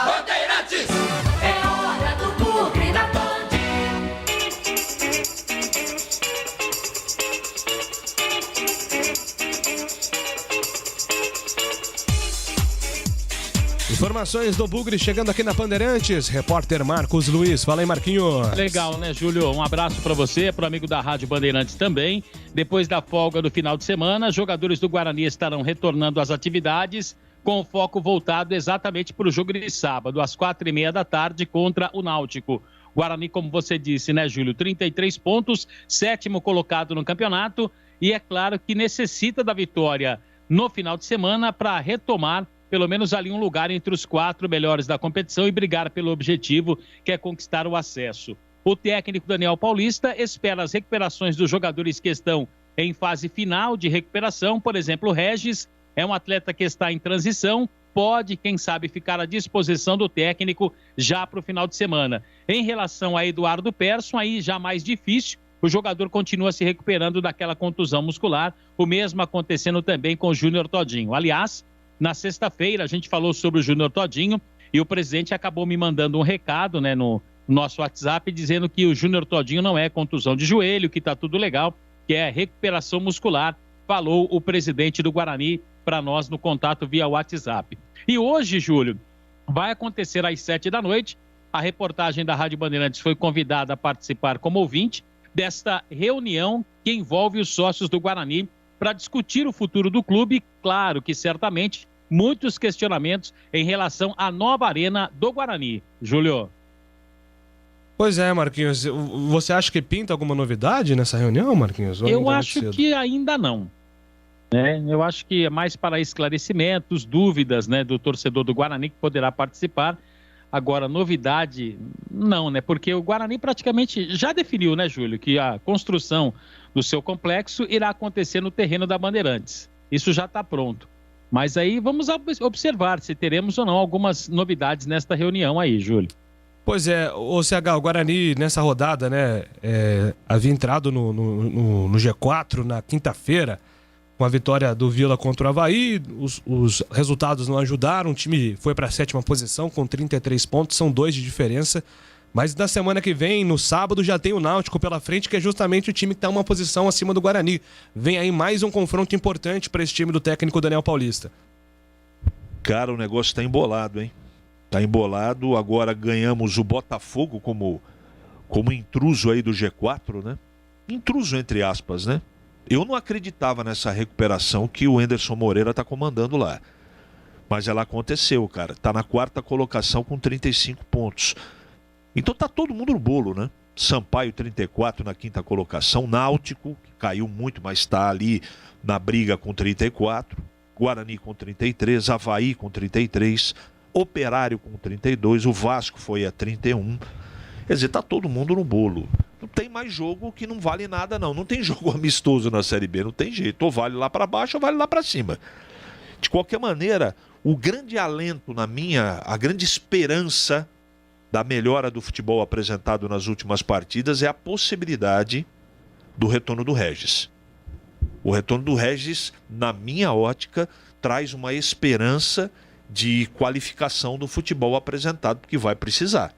Bandeirantes, é hora do Bugre na Band.
Informações do Bugre chegando aqui na Bandeirantes. Repórter Marcos Luiz. Fala aí, Marquinhos.
Legal, né, Júlio? Um abraço para você, para o amigo da Rádio Bandeirantes também. Depois da folga do final de semana, jogadores do Guarani estarão retornando às atividades com o foco voltado exatamente para o jogo de sábado, às 4h30 da tarde, contra o Náutico. Guarani, como você disse, né, Júlio? 33 pontos, 7º colocado no campeonato e é claro que necessita da vitória no final de semana para retomar pelo menos ali um lugar entre os 4 melhores da competição e brigar pelo objetivo, que é conquistar o acesso. O técnico Daniel Paulista espera as recuperações dos jogadores que estão em fase final de recuperação. Por exemplo, o Regis é um atleta que está em transição, pode, quem sabe, ficar à disposição do técnico já para o final de semana. Em relação a Eduardo Persson, aí já mais difícil, o jogador continua se recuperando daquela contusão muscular, o mesmo acontecendo também com o Júnior Todinho. Aliás, na sexta-feira a gente falou sobre o Júnior Todinho e o presidente acabou me mandando um recado, né, no nosso WhatsApp, dizendo que o Júnior Todinho não é contusão de joelho, que está tudo legal, que é recuperação muscular, falou o presidente do Guarani para nós no contato via WhatsApp. E hoje, Júlio, vai acontecer às 7h, a reportagem da Rádio Bandeirantes foi convidada a participar como ouvinte desta reunião que envolve os sócios do Guarani para discutir o futuro do clube. Claro que certamente muitos questionamentos em relação à nova arena do Guarani. Júlio.
Pois é, Marquinhos. Você acha que pinta alguma novidade nessa reunião, Marquinhos?
Eu acho que ainda não. Eu acho que é mais para esclarecimentos, dúvidas, né, do torcedor do Guarani que poderá participar. Agora, novidade, não, né? Porque o Guarani praticamente já definiu, né, Júlio, que a construção do seu complexo irá acontecer no terreno da Bandeirantes. Isso já está pronto. Mas aí vamos observar se teremos ou não algumas novidades nesta reunião aí, Júlio.
Pois é, o CH, o Guarani nessa rodada, né, havia entrado no G4 na quinta-feira, com a vitória do Vila contra o Avaí. Os resultados não ajudaram, o time foi para a 7ª posição com 33 pontos, são 2 de diferença. Mas na semana que vem, no sábado, já tem o Náutico pela frente, que é justamente o time que está uma posição acima do Guarani. Vem aí mais um confronto importante para esse time do técnico Daniel Paulista.
Cara, o negócio está embolado, hein? Está embolado. Agora ganhamos o Botafogo como intruso aí do G4, né? Intruso entre aspas, né? Eu não acreditava nessa recuperação que o Anderson Moreira está comandando lá. Mas ela aconteceu, cara. Está na 4ª colocação com 35 pontos. Então tá todo mundo no bolo, né? Sampaio 34 na 5ª colocação. Náutico, que caiu muito, mas está ali na briga com 34. Guarani com 33. Avaí com 33. Operário com 32. O Vasco foi a 31. Quer dizer, tá todo mundo no bolo. Não tem mais jogo que não vale nada, não. Não tem jogo amistoso na Série B, não tem jeito. Ou vale lá para baixo ou vale lá para cima. De qualquer maneira, o grande alento a grande esperança da melhora do futebol apresentado nas últimas partidas é a possibilidade do retorno do Regis. O retorno do Regis, na minha ótica, traz uma esperança de qualificação do futebol apresentado, porque vai precisar.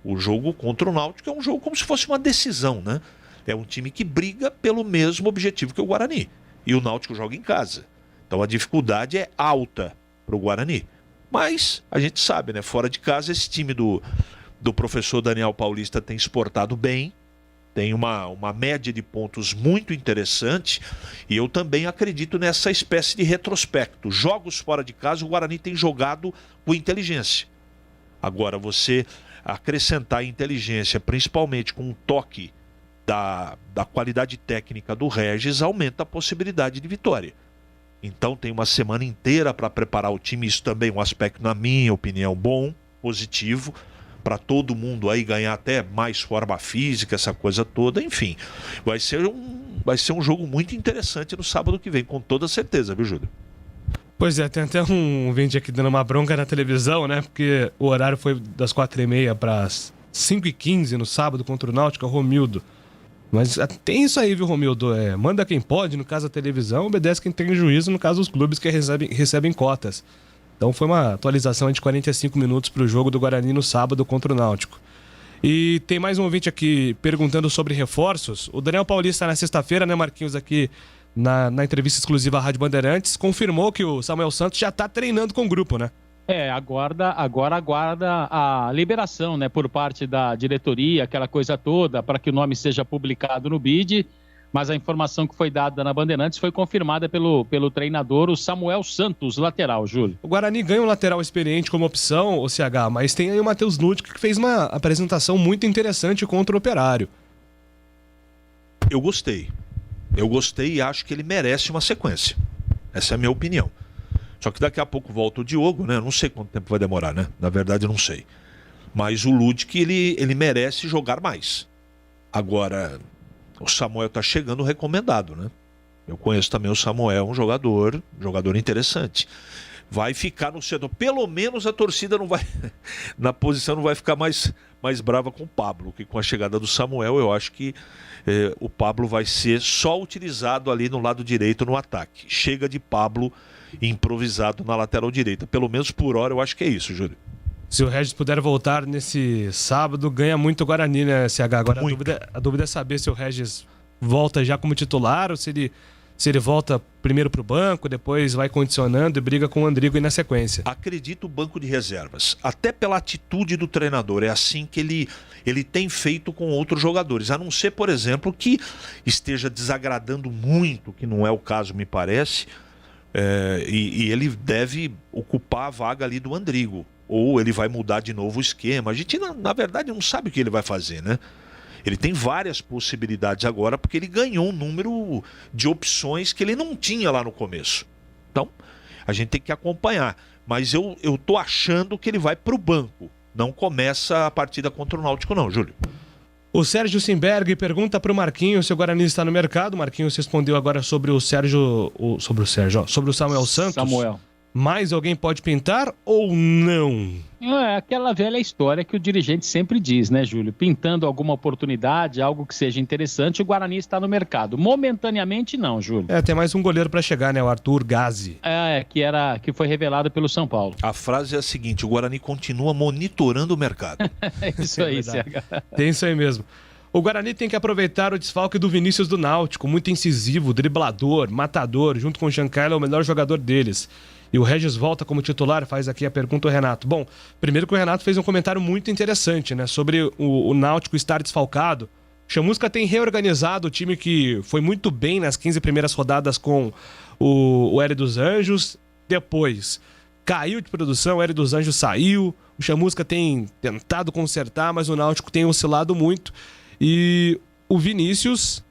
O jogo contra o Náutico é um jogo como se fosse uma decisão, né? É um time que briga pelo mesmo objetivo que o Guarani. E o Náutico joga em casa. Então a dificuldade é alta para o Guarani. Mas a gente sabe, né? Fora de casa, esse time do do professor Daniel Paulista tem exportado bem, tem uma média de pontos muito interessante, e eu também acredito nessa espécie de retrospecto. Jogos fora de casa, o Guarani tem jogado com inteligência. Agora, você acrescentar inteligência, principalmente com um toque da qualidade técnica do Regis, aumenta a possibilidade de vitória. Então tem uma semana inteira para preparar o time, isso também é um aspecto, na minha opinião, bom, positivo, para todo mundo aí ganhar até mais forma física, essa coisa toda, enfim. Vai ser um jogo muito interessante no sábado que vem, com toda certeza, viu, Júlio?
Pois é, tem até um vídeo aqui dando uma bronca na televisão, né? Porque o horário foi das 4h30 para as 5h15 no sábado contra o Náutico, é o Romildo. Mas tem isso aí, viu, Romildo? Manda quem pode, no caso a televisão, obedece quem tem juízo, no caso os clubes que recebem cotas. Então foi uma atualização de 45 minutos para o jogo do Guarani no sábado contra o Náutico. E tem mais um ouvinte aqui perguntando sobre reforços. O Daniel Paulista na sexta-feira, né, Marquinhos, aqui na entrevista exclusiva à Rádio Bandeirantes, confirmou que o Samuel Santos já está treinando com o grupo, né?
Agora aguarda a liberação, né, por parte da diretoria, aquela coisa toda, para que o nome seja publicado no BID. Mas a informação que foi dada na Bandeirantes foi confirmada pelo treinador, o Samuel Santos, lateral, Júlio.
O Guarani ganha um lateral experiente como opção, o CH, mas tem aí o Matheus Ludwig, que fez uma apresentação muito interessante contra o Operário.
Eu gostei e acho que ele merece uma sequência. Essa é a minha opinião. Só que daqui a pouco volta o Diogo, né? Eu não sei quanto tempo vai demorar, né? Na verdade, eu não sei. Mas o Ludwig, ele merece jogar mais. Agora, o Samuel tá chegando recomendado, né? Eu conheço também o Samuel, um jogador interessante. Vai ficar no setor. Pelo menos a torcida não vai, na posição, não vai ficar mais brava com o Pablo, que com a chegada do Samuel, eu acho que o Pablo vai ser só utilizado ali no lado direito no ataque. Chega de Pablo improvisado na lateral direita. Pelo menos por hora eu acho que é isso, Júlio.
Se o Regis puder voltar nesse sábado, ganha muito o Guarani, né, CH? Agora a dúvida é saber se o Regis volta já como titular ou se ele volta primeiro para o banco, depois vai condicionando e briga com o Andrigo e na sequência.
Acredito o banco de reservas, até pela atitude do treinador. É assim que ele tem feito com outros jogadores, a não ser, por exemplo, que esteja desagradando muito, que não é o caso, me parece, e ele deve ocupar a vaga ali do Andrigo. Ou ele vai mudar de novo o esquema. A gente, na verdade, não sabe o que ele vai fazer, né? Ele tem várias possibilidades agora, porque ele ganhou um número de opções que ele não tinha lá no começo. Então, a gente tem que acompanhar. Mas eu tô achando que ele vai pro banco. Não começa a partida contra o Náutico, não, Júlio.
O Sérgio Simberg pergunta pro Marquinhos se o Guarani está no mercado. O Marquinhos respondeu agora sobre o Samuel Santos.
Samuel.
Mais alguém pode pintar ou não?
É aquela velha história que o dirigente sempre diz, né, Júlio? Pintando alguma oportunidade, algo que seja interessante, o Guarani está no mercado. Momentaneamente não, Júlio.
Tem mais um goleiro para chegar, né? O Arthur Gazi.
Que foi revelado pelo São Paulo.
A frase é a seguinte: o Guarani continua monitorando o mercado.
É isso aí, CH.
Tem isso aí mesmo. O Guarani tem que aproveitar o desfalque do Vinícius do Náutico, muito incisivo, driblador, matador, junto com o Giancarlo, é o melhor jogador deles. E o Regis volta como titular, faz aqui a pergunta o Renato. Bom, primeiro que o Renato fez um comentário muito interessante, né? Sobre o Náutico estar desfalcado. O Chamusca tem reorganizado o time que foi muito bem nas 15 primeiras rodadas com o Hélio dos Anjos. Depois, caiu de produção, o Hélio dos Anjos saiu. O Chamusca tem tentado consertar, mas o Náutico tem oscilado muito. E o Vinícius,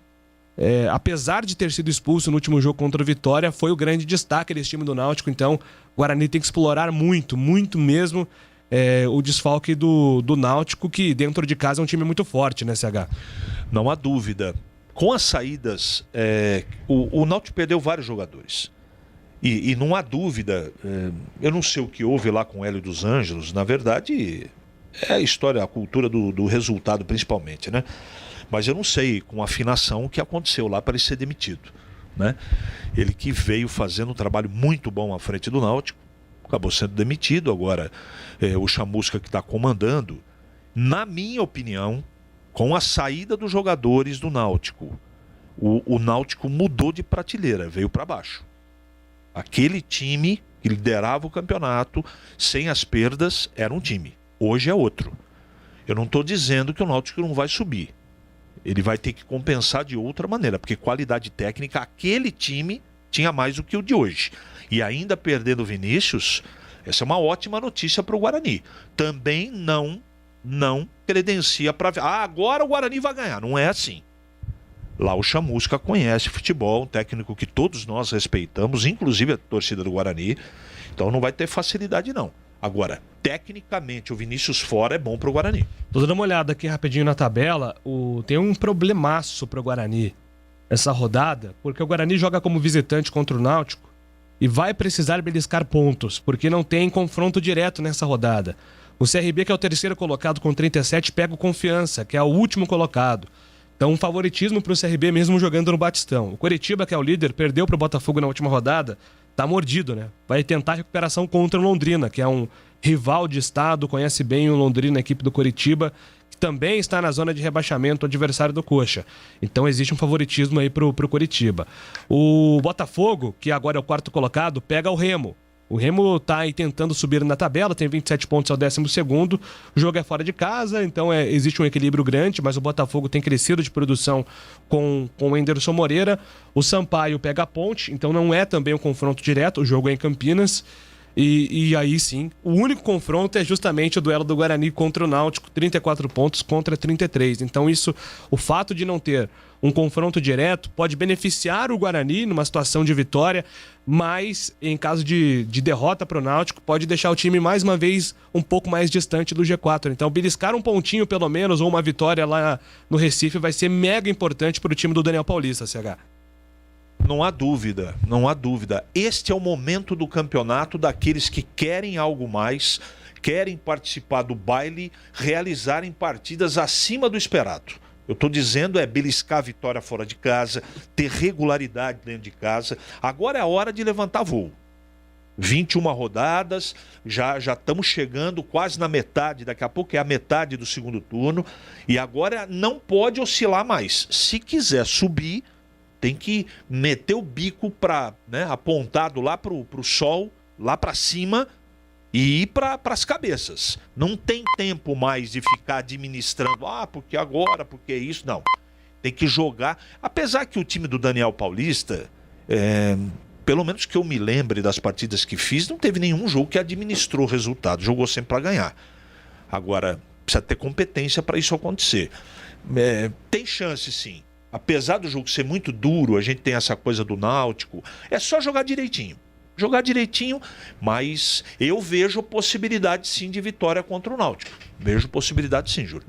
apesar de ter sido expulso no último jogo contra o Vitória, foi o grande destaque desse time do Náutico. Então, o Guarani tem que explorar muito, muito mesmo o desfalque do Náutico, que dentro de casa é um time muito forte, né, CH?
Não há dúvida. Com as saídas, o Náutico perdeu vários jogadores. E não há dúvida, eu não sei o que houve lá com o Hélio dos Anjos, na verdade, é a história, a cultura do resultado principalmente, né? Mas eu não sei com afinação o que aconteceu lá para ele ser demitido, né? Ele que veio fazendo um trabalho muito bom à frente do Náutico, acabou sendo demitido. Agora o Chamusca que está comandando. Na minha opinião, com a saída dos jogadores do Náutico, o Náutico mudou de prateleira, veio para baixo. Aquele time que liderava o campeonato, sem as perdas, era um time. Hoje é outro. Eu não estou dizendo que o Náutico não vai subir. Ele vai ter que compensar de outra maneira, porque qualidade técnica, aquele time tinha mais do que o de hoje. E ainda perdendo o Vinícius, essa é uma ótima notícia para o Guarani. Também não credencia para... agora o Guarani vai ganhar. Não é assim. Lá o Chamusca conhece futebol, um técnico que todos nós respeitamos, inclusive a torcida do Guarani. Então não vai ter facilidade, não. Agora, tecnicamente, o Vinícius fora é bom pro Guarani.
Tô dando uma olhada aqui rapidinho na tabela. Tem um problemaço pro Guarani essa rodada, porque o Guarani joga como visitante contra o Náutico e vai precisar beliscar pontos, porque não tem confronto direto nessa rodada. O CRB, que é o terceiro colocado com 37, pega o Confiança, que é o último colocado. Então, um favoritismo pro CRB mesmo jogando no Batistão. O Coritiba, que é o líder, perdeu pro Botafogo na última rodada. Tá mordido, né? Vai tentar recuperação contra o Londrina, que é um rival de estado, conhece bem o Londrina, a equipe do Coritiba, que também está na zona de rebaixamento, adversário do Coxa. Então existe um favoritismo aí pro Coritiba. O Botafogo, que agora é o quarto colocado, pega o Remo. O Remo tá aí tentando subir na tabela, tem 27 pontos ao 12º. O jogo é fora de casa, então existe um equilíbrio grande, mas o Botafogo tem crescido de produção com o Enderson Moreira. O Sampaio pega a Ponte, então não é também um confronto direto, o jogo é em Campinas. E aí sim, o único confronto é justamente o duelo do Guarani contra o Náutico, 34 pontos contra 33. Então o fato de não ter um confronto direto pode beneficiar o Guarani numa situação de vitória, mas em caso de derrota para o Náutico, pode deixar o time mais uma vez um pouco mais distante do G4. Então beliscar um pontinho pelo menos, ou uma vitória lá no Recife, vai ser mega importante para o time do Daniel Paulista, CH.
Não há dúvida, não há dúvida. Este é o momento do campeonato daqueles que querem algo mais, querem participar do baile, realizarem partidas acima do esperado. Eu estou dizendo beliscar a vitória fora de casa, ter regularidade dentro de casa. Agora é a hora de levantar voo. 21 rodadas, já estamos chegando quase na metade, daqui a pouco é a metade do segundo turno, e agora não pode oscilar mais. Se quiser subir, tem que meter o bico apontado lá para o sol, lá para cima, e ir para as cabeças. Não tem tempo mais de ficar administrando, porque agora, porque isso, não. Tem que jogar. Apesar que o time do Daniel Paulista, pelo menos que eu me lembre das partidas que fiz, não teve nenhum jogo que administrou o resultado, jogou sempre para ganhar. Agora, precisa ter competência para isso acontecer. Tem chance, sim. Apesar do jogo ser muito duro, a gente tem essa coisa do Náutico, é só jogar direitinho. Jogar direitinho, mas eu vejo possibilidade sim de vitória contra o Náutico. Vejo possibilidade sim, Júlio.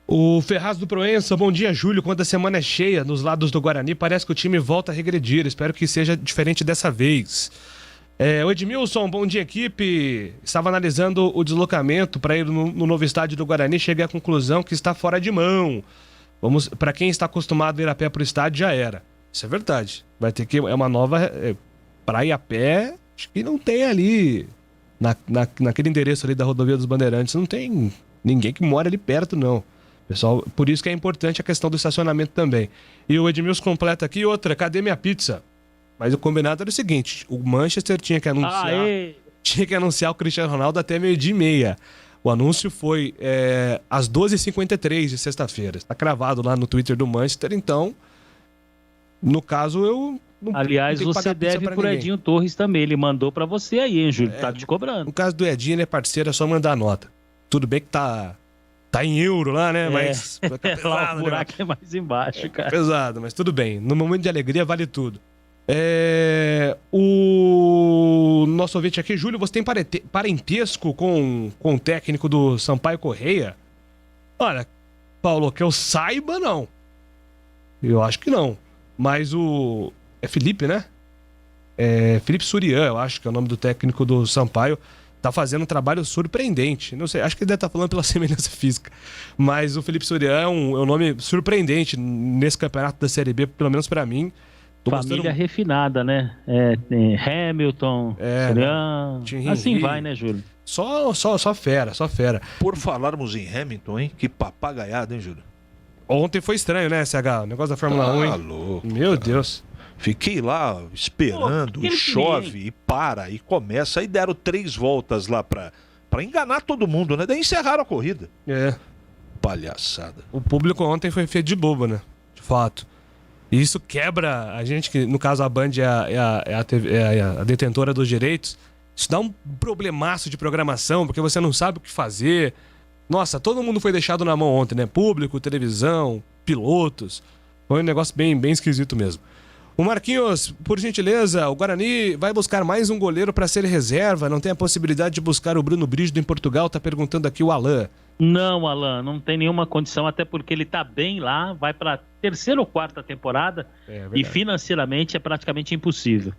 O Ferraz do Proença, bom dia, Júlio. Quando a semana é cheia nos lados do Guarani, parece que o time volta a regredir. Espero que seja diferente dessa vez. O Edmilson, bom dia, equipe. Estava analisando o deslocamento para ir no novo estádio do Guarani. Cheguei à conclusão que está fora de mão. Para quem está acostumado a ir a pé para o estádio, já era. Isso é verdade. Vai ter que... É uma nova... Para ir a pé, acho que não tem ali... Naquele endereço ali da rodovia dos Bandeirantes, não tem ninguém que mora ali perto, não. Pessoal, por isso que é importante a questão do estacionamento também. E o Edmilson completa aqui outra. Cadê minha pizza? Mas o combinado era o seguinte. O Manchester tinha que anunciar o Cristiano Ronaldo até 12h30. O anúncio foi às 12h53 de sexta-feira. Está cravado lá no Twitter do Manchester, então, no caso, eu não
Aliás,
não
você deve pro Edinho Torres também. Ele mandou para você aí, hein, Júlio? Tá te cobrando.
No caso do Edinho, ele é parceiro, é só mandar a nota. Tudo bem que tá em euro lá, né? Mas pesado,
lá o buraco é mais embaixo, cara.
Pesado, mas tudo bem. No momento de alegria, vale tudo. O nosso ouvinte aqui, Júlio, você tem parentesco com o técnico do Sampaio Correia? Olha, Paulo, que eu saiba, não. Eu acho que não. Mas é Felipe, né? Felipe Surian, eu acho que é o nome do técnico do Sampaio. Tá fazendo um trabalho surpreendente. Não sei, acho que ele deve estar falando pela semelhança física. Mas o Felipe Surian é um nome surpreendente nesse campeonato da Série B, pelo menos pra mim.
Família refinada, né? Tem Hamilton, Surian, assim vai, né, Júlio?
Só fera, só fera.
Por falarmos em Hamilton, hein? Que papagaiada, hein, Júlio?
Ontem foi estranho, né, CH? O negócio da Fórmula 1, hein?
Louco,
meu Deus.
Fiquei lá esperando, chove e para e começa. Aí deram 3 voltas lá pra enganar todo mundo, né? Daí encerraram a corrida. palhaçada.
O público ontem foi feito de bobo, né? De fato. E isso quebra a gente, que no caso a Band é a detentora dos direitos. Isso dá um problemaço de programação, porque você não sabe o que fazer. Nossa, todo mundo foi deixado na mão ontem, né? Público, televisão, pilotos. Foi um negócio bem esquisito mesmo. O Marquinhos, por gentileza, o Guarani vai buscar mais um goleiro para ser reserva? Não tem a possibilidade de buscar o Bruno Brígido em Portugal? Tá perguntando aqui o Alain.
Não, Alan, não tem nenhuma condição, até porque ele tá bem lá, vai para terceira ou quarta temporada e financeiramente é praticamente impossível.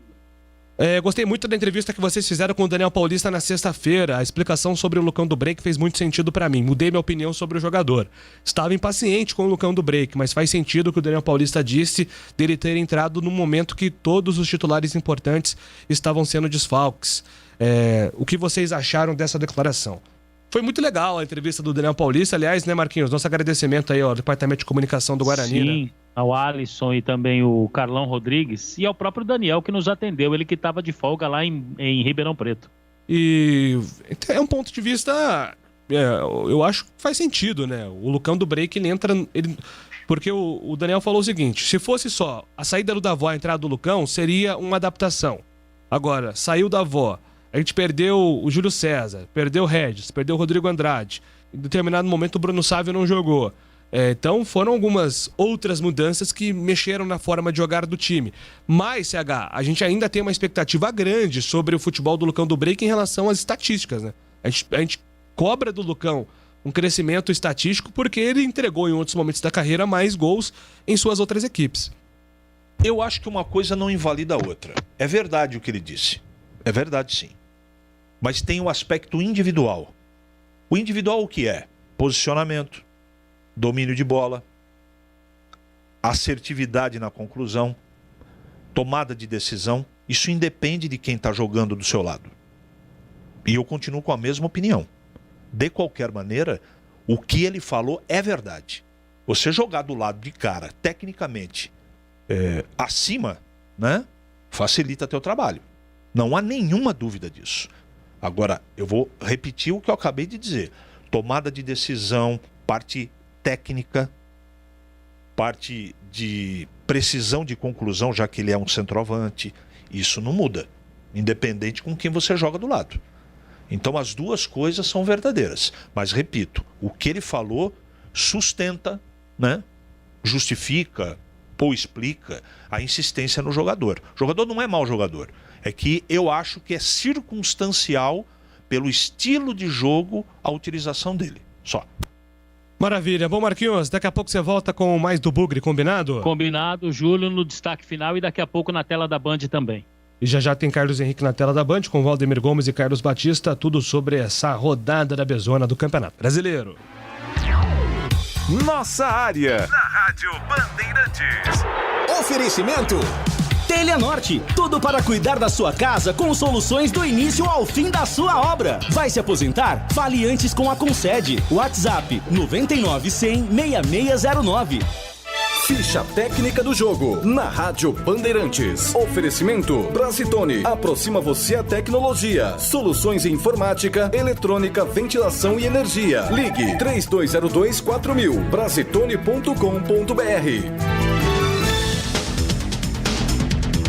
Gostei muito da entrevista que vocês fizeram com o Daniel Paulista na sexta-feira. A explicação sobre o Lucão do Break fez muito sentido pra mim. Mudei minha opinião sobre o jogador. Estava impaciente com o Lucão do Break, mas faz sentido o que o Daniel Paulista disse dele ter entrado no momento que todos os titulares importantes estavam sendo desfalques. O que vocês acharam dessa declaração? Foi muito legal a entrevista do Daniel Paulista. Aliás, né, Marquinhos? Nosso agradecimento aí ao Departamento de Comunicação do Guarani.
Sim,
né?
Ao Alisson e também o Carlão Rodrigues e ao próprio Daniel que nos atendeu, ele que estava de folga lá em Ribeirão Preto.
E é um ponto de vista, eu acho que faz sentido, né? O Lucão do Break, ele entra... Porque o Daniel falou o seguinte, se fosse só a saída do Davó, a entrada do Lucão, seria uma adaptação. Agora, saiu o Davó, a gente perdeu o Júlio César, perdeu o Regis, perdeu o Rodrigo Andrade. Em determinado momento o Bruno Sávio não jogou. Então foram algumas outras mudanças que mexeram na forma de jogar do time. Mas, CH, a gente ainda tem uma expectativa grande sobre o futebol do Lucão do Break em relação às estatísticas, né? A gente cobra do Lucão um crescimento estatístico porque ele entregou em outros momentos da carreira mais gols em suas outras equipes.
Eu acho que uma coisa não invalida a outra. É verdade o que ele disse. É verdade, sim. Mas tem o aspecto individual. O individual o que é? Posicionamento, domínio de bola, assertividade na conclusão, tomada de decisão. Isso independe de quem está jogando do seu lado. E eu continuo com a mesma opinião. De qualquer maneira, o que ele falou é verdade. Você jogar do lado de cara, tecnicamente, acima, né, facilita teu trabalho. Não há nenhuma dúvida disso. Agora, eu vou repetir o que eu acabei de dizer. Tomada de decisão, parte técnica, parte de precisão de conclusão, já que ele é um centroavante. Isso não muda, independente com quem você joga do lado. Então as duas coisas são verdadeiras. Mas, repito, o que ele falou sustenta, né, justifica ou explica a insistência no jogador. O jogador não é mau jogador. É que eu acho que é circunstancial, pelo estilo de jogo, a utilização dele. Só.
Maravilha. Bom, Marquinhos, daqui a pouco você volta com mais do Bugre, combinado?
Combinado, Júlio no destaque final e daqui a pouco na tela da Band também.
E já tem Carlos Henrique na tela da Band, com Valdemir Gomes e Carlos Batista, tudo sobre essa rodada da Bezona do Campeonato Brasileiro.
Nossa área, na Rádio Bandeirantes.
Oferecimento Telha Norte, tudo para cuidar da sua casa com soluções do início ao fim da sua obra. Vai se aposentar? Fale antes com a Concede. WhatsApp 99-100-6609.
Ficha técnica do jogo na Rádio Bandeirantes. Oferecimento Brasitone. Aproxima você a tecnologia. Soluções em informática, eletrônica, ventilação e energia. Ligue 3202-4000. Brasitone.com.br.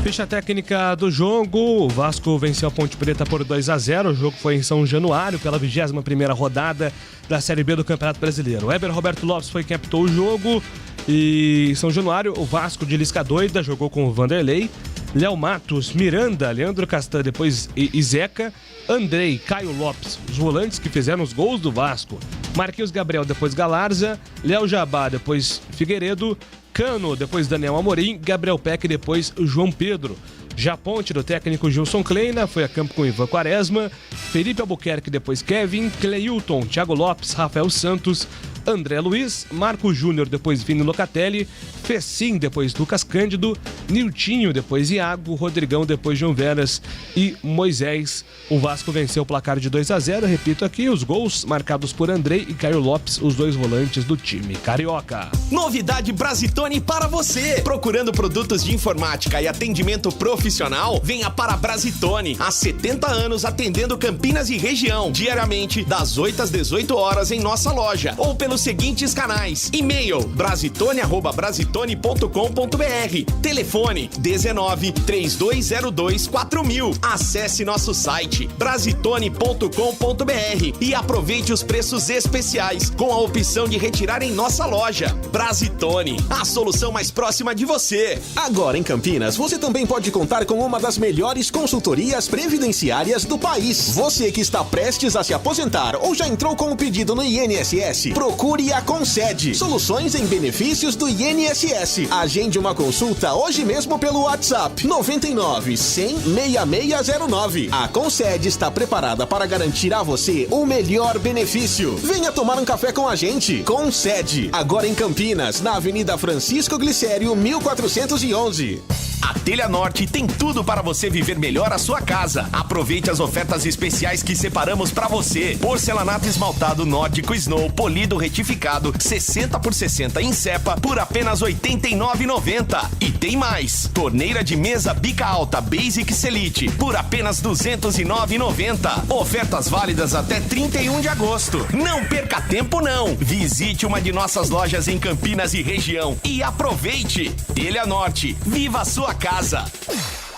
Ficha técnica do jogo, o Vasco venceu a Ponte Preta por 2-0, o jogo foi em São Januário pela 21ª rodada da Série B do Campeonato Brasileiro. O Eber Roberto Lopes foi quem apitou o jogo e em São Januário o Vasco de Lisca Doida jogou com o Vanderlei, Léo Matos, Miranda, Leandro Castan, depois Izeca, Andrei, Caio Lopes, os volantes que fizeram os gols do Vasco, Marquinhos Gabriel, depois Galarza, Léo Jabá, depois Figueiredo, Cano, depois Daniel Amorim, Gabriel Peck, depois João Pedro. Já a ponte do técnico Gilson Kleina foi a campo com Ivan Quaresma, Felipe Albuquerque, depois Kevin, Cleilton, Thiago Lopes, Rafael Santos, André Luiz, Marco Júnior, depois Vini Locatelli, Fecim, depois Lucas Cândido, Niltinho, depois Iago, Rodrigão, depois João Veras e Moisés. O Vasco venceu o placar de 2-0, repito aqui, os gols marcados por Andrei e Caio Lopes, os dois volantes do time carioca.
Novidade Brasitone para você! Procurando produtos de informática e atendimento profissional? Venha para a Brasitone. Há 70 anos atendendo Campinas e região, diariamente das 8 às 18 horas em nossa loja ou pelo
pelos seguintes canais: e-mail brasitone@brasitone.com.br, telefone 19 3202 4000. Acesse nosso site brasitone.com.br e aproveite os preços especiais com a opção de retirar em nossa loja. Brasitone, a solução mais próxima de você. Agora em Campinas, você também pode contar com uma das melhores consultorias previdenciárias do país. Você que está prestes a se aposentar ou já entrou com o pedido no INSS, procure a Concede. Soluções em benefícios do INSS. Agende uma consulta hoje mesmo pelo WhatsApp 99 100 6609. A Concede está preparada para garantir a você o melhor benefício. Venha tomar um café com a gente. Concede, agora em Campinas, na Avenida Francisco Glicério, 1411. A Telha Norte tem tudo para você viver melhor a sua casa. Aproveite as ofertas especiais que separamos para você. Porcelanato esmaltado Nórdico Snow polido retificado 60x60 em cepa por apenas R$ 89,90. E tem mais. Torneira de mesa bica alta Basic Selite por apenas R$ 209,90. Ofertas válidas até 31 de agosto. Não perca tempo não. Visite uma de nossas lojas em Campinas e região e aproveite. Telha Norte, viva a sua casa.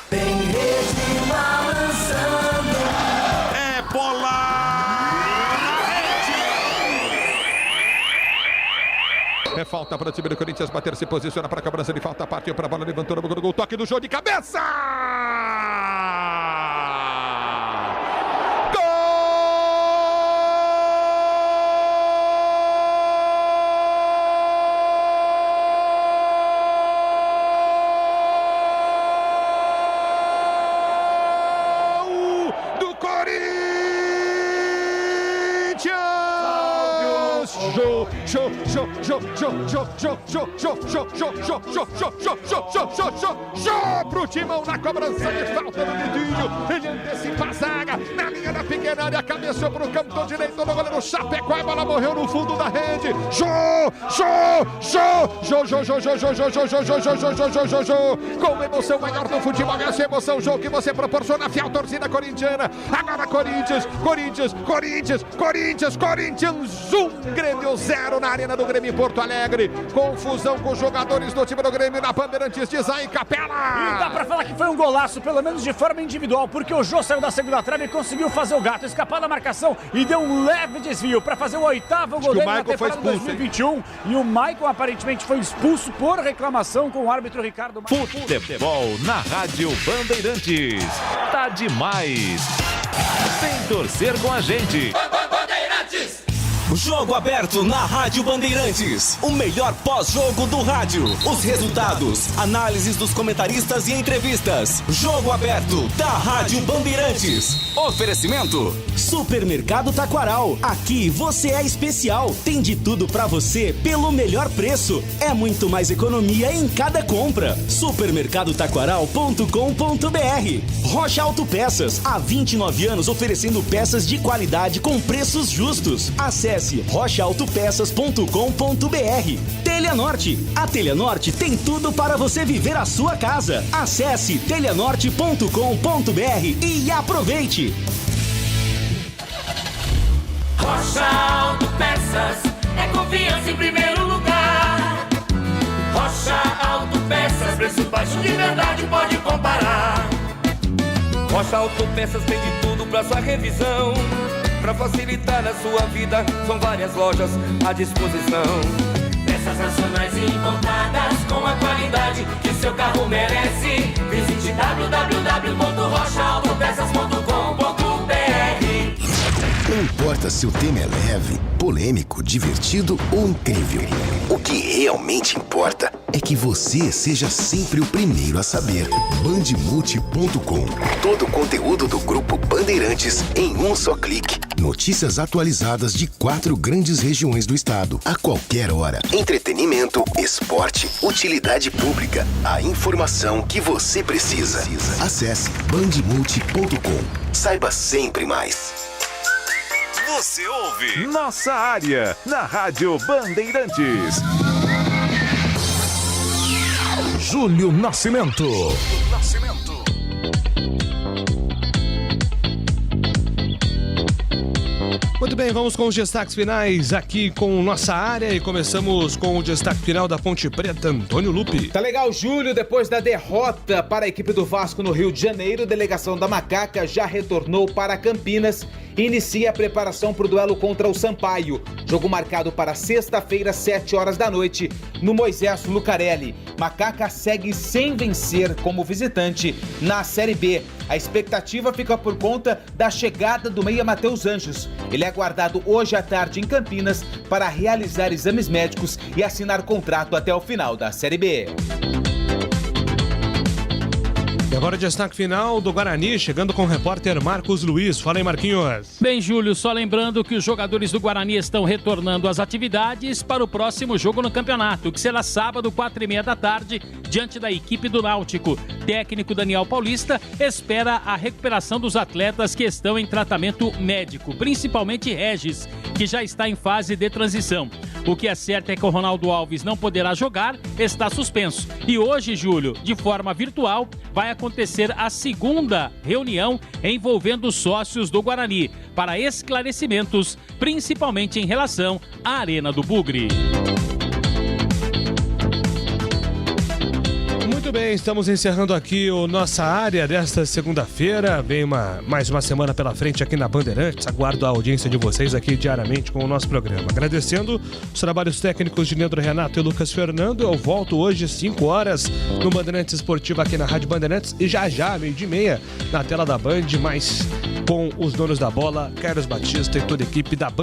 Tem rede balançando.
É bola na rede.
É falta para o time do Corinthians bater, se posiciona para a cobrança de falta, partiu para a bola, levantou no gol, toque do jogo de cabeça. Pro Timão na cobrança de falta do Didinho. Ele antecipa a zaga na linha da pequena área, cabeçou pro canto direito do goleiro Chapecó. A bola morreu no fundo da rede. Com emoção maior no futebol, essa emoção, jogo que você proporciona a fiel torcida corintiana. Agora Corinthians 1, Grêmio 0 na arena do Grêmio em Porto Alegre. Confusão com os jogadores do time do Grêmio na Bandeirantes de Zay Capela.
E dá pra falar que foi um golaço, pelo menos de forma individual, porque o Jô saiu da segunda trave e conseguiu fazer o gato escapar da marcação e deu um leve desvio para fazer o 8º gol dele na temporada 2021. E o Maicon aparentemente foi expulso por reclamação com o árbitro Ricardo.
Futebol na Rádio Bandeirantes. Tá demais. Vem torcer com a gente.
Bandeirantes!
Jogo aberto na Rádio Bandeirantes. O melhor pós-jogo do rádio. Os resultados, análises dos comentaristas e entrevistas. Jogo aberto da Rádio Bandeirantes. Oferecimento: Supermercado Taquaral. Aqui você é especial. Tem de tudo pra você pelo melhor preço. É muito mais economia em cada compra. Supermercadotaquaral.com.br. Rocha Autopeças. Há 29 anos oferecendo peças de qualidade com preços justos. Acesse rochaautopeças.com.br. Telha Norte. A Telha Norte tem tudo para você viver a sua casa. Acesse telhanorte.com.br e aproveite.
Rocha Autopeças é confiança em primeiro lugar. Rocha Autopeças, preço baixo de verdade, pode comparar.
Rocha Autopeças tem de tudo pra sua revisão. Pra facilitar a sua vida, são várias lojas à disposição.
Peças nacionais e importadas com a qualidade que seu carro merece. Visite www.rochaautopeças.com.br.
Não importa se o tema é leve, polêmico, divertido ou incrível. O que realmente importa é que você seja sempre o primeiro a saber. Bandemulti.com. Todo o conteúdo do Grupo Bandeirantes em um só clique. Notícias atualizadas de 4 grandes regiões do estado. A qualquer hora. Entretenimento, esporte, utilidade pública. A informação que você precisa. Acesse bandemulti.com. Saiba sempre mais.
Você ouve Nossa Área na Rádio Bandeirantes.
Júlio Nascimento.
Muito bem, vamos com os destaques finais aqui com nossa área e começamos com o destaque final da Ponte Preta, Antônio Lupe.
Tá legal, Júlio, depois da derrota para a equipe do Vasco no Rio de Janeiro, a delegação da Macaca já retornou para Campinas e inicia a preparação para o duelo contra o Sampaio. Jogo marcado para sexta-feira, 7 horas da noite, no Moisés Lucarelli. Macaca segue sem vencer como visitante na Série B. A expectativa fica por conta da chegada do meia Matheus Anjos. Ele é aguardado hoje à tarde em Campinas para realizar exames médicos e assinar contrato até o final da Série B.
E agora o destaque final do Guarani, chegando com o repórter Marcos Luiz. Fala aí, Marquinhos.
Bem, Júlio, só lembrando que os jogadores do Guarani estão retornando às atividades para o próximo jogo no campeonato, que será sábado, 4h30 da tarde, diante da equipe do Náutico. Técnico Daniel Paulista espera a recuperação dos atletas que estão em tratamento médico, principalmente Regis, que já está em fase de transição. O que é certo é que o Ronaldo Alves não poderá jogar, está suspenso. E hoje, Júlio, de forma virtual, vai acontecer a segunda reunião envolvendo os sócios do Guarani para esclarecimentos, principalmente em relação à Arena do Bugre.
Muito bem, estamos encerrando aqui o Nossa Área desta segunda-feira. Vem mais uma semana pela frente aqui na Bandeirantes. Aguardo a audiência de vocês aqui diariamente com o nosso programa. Agradecendo os trabalhos técnicos de Nendro Renato e Lucas Fernando. Eu volto hoje às 5 horas no Bandeirantes Esportivo aqui na Rádio Bandeirantes e já, 12h30, na tela da Band, mas com os donos da bola, Carlos Batista e toda a equipe da Bandeirantes.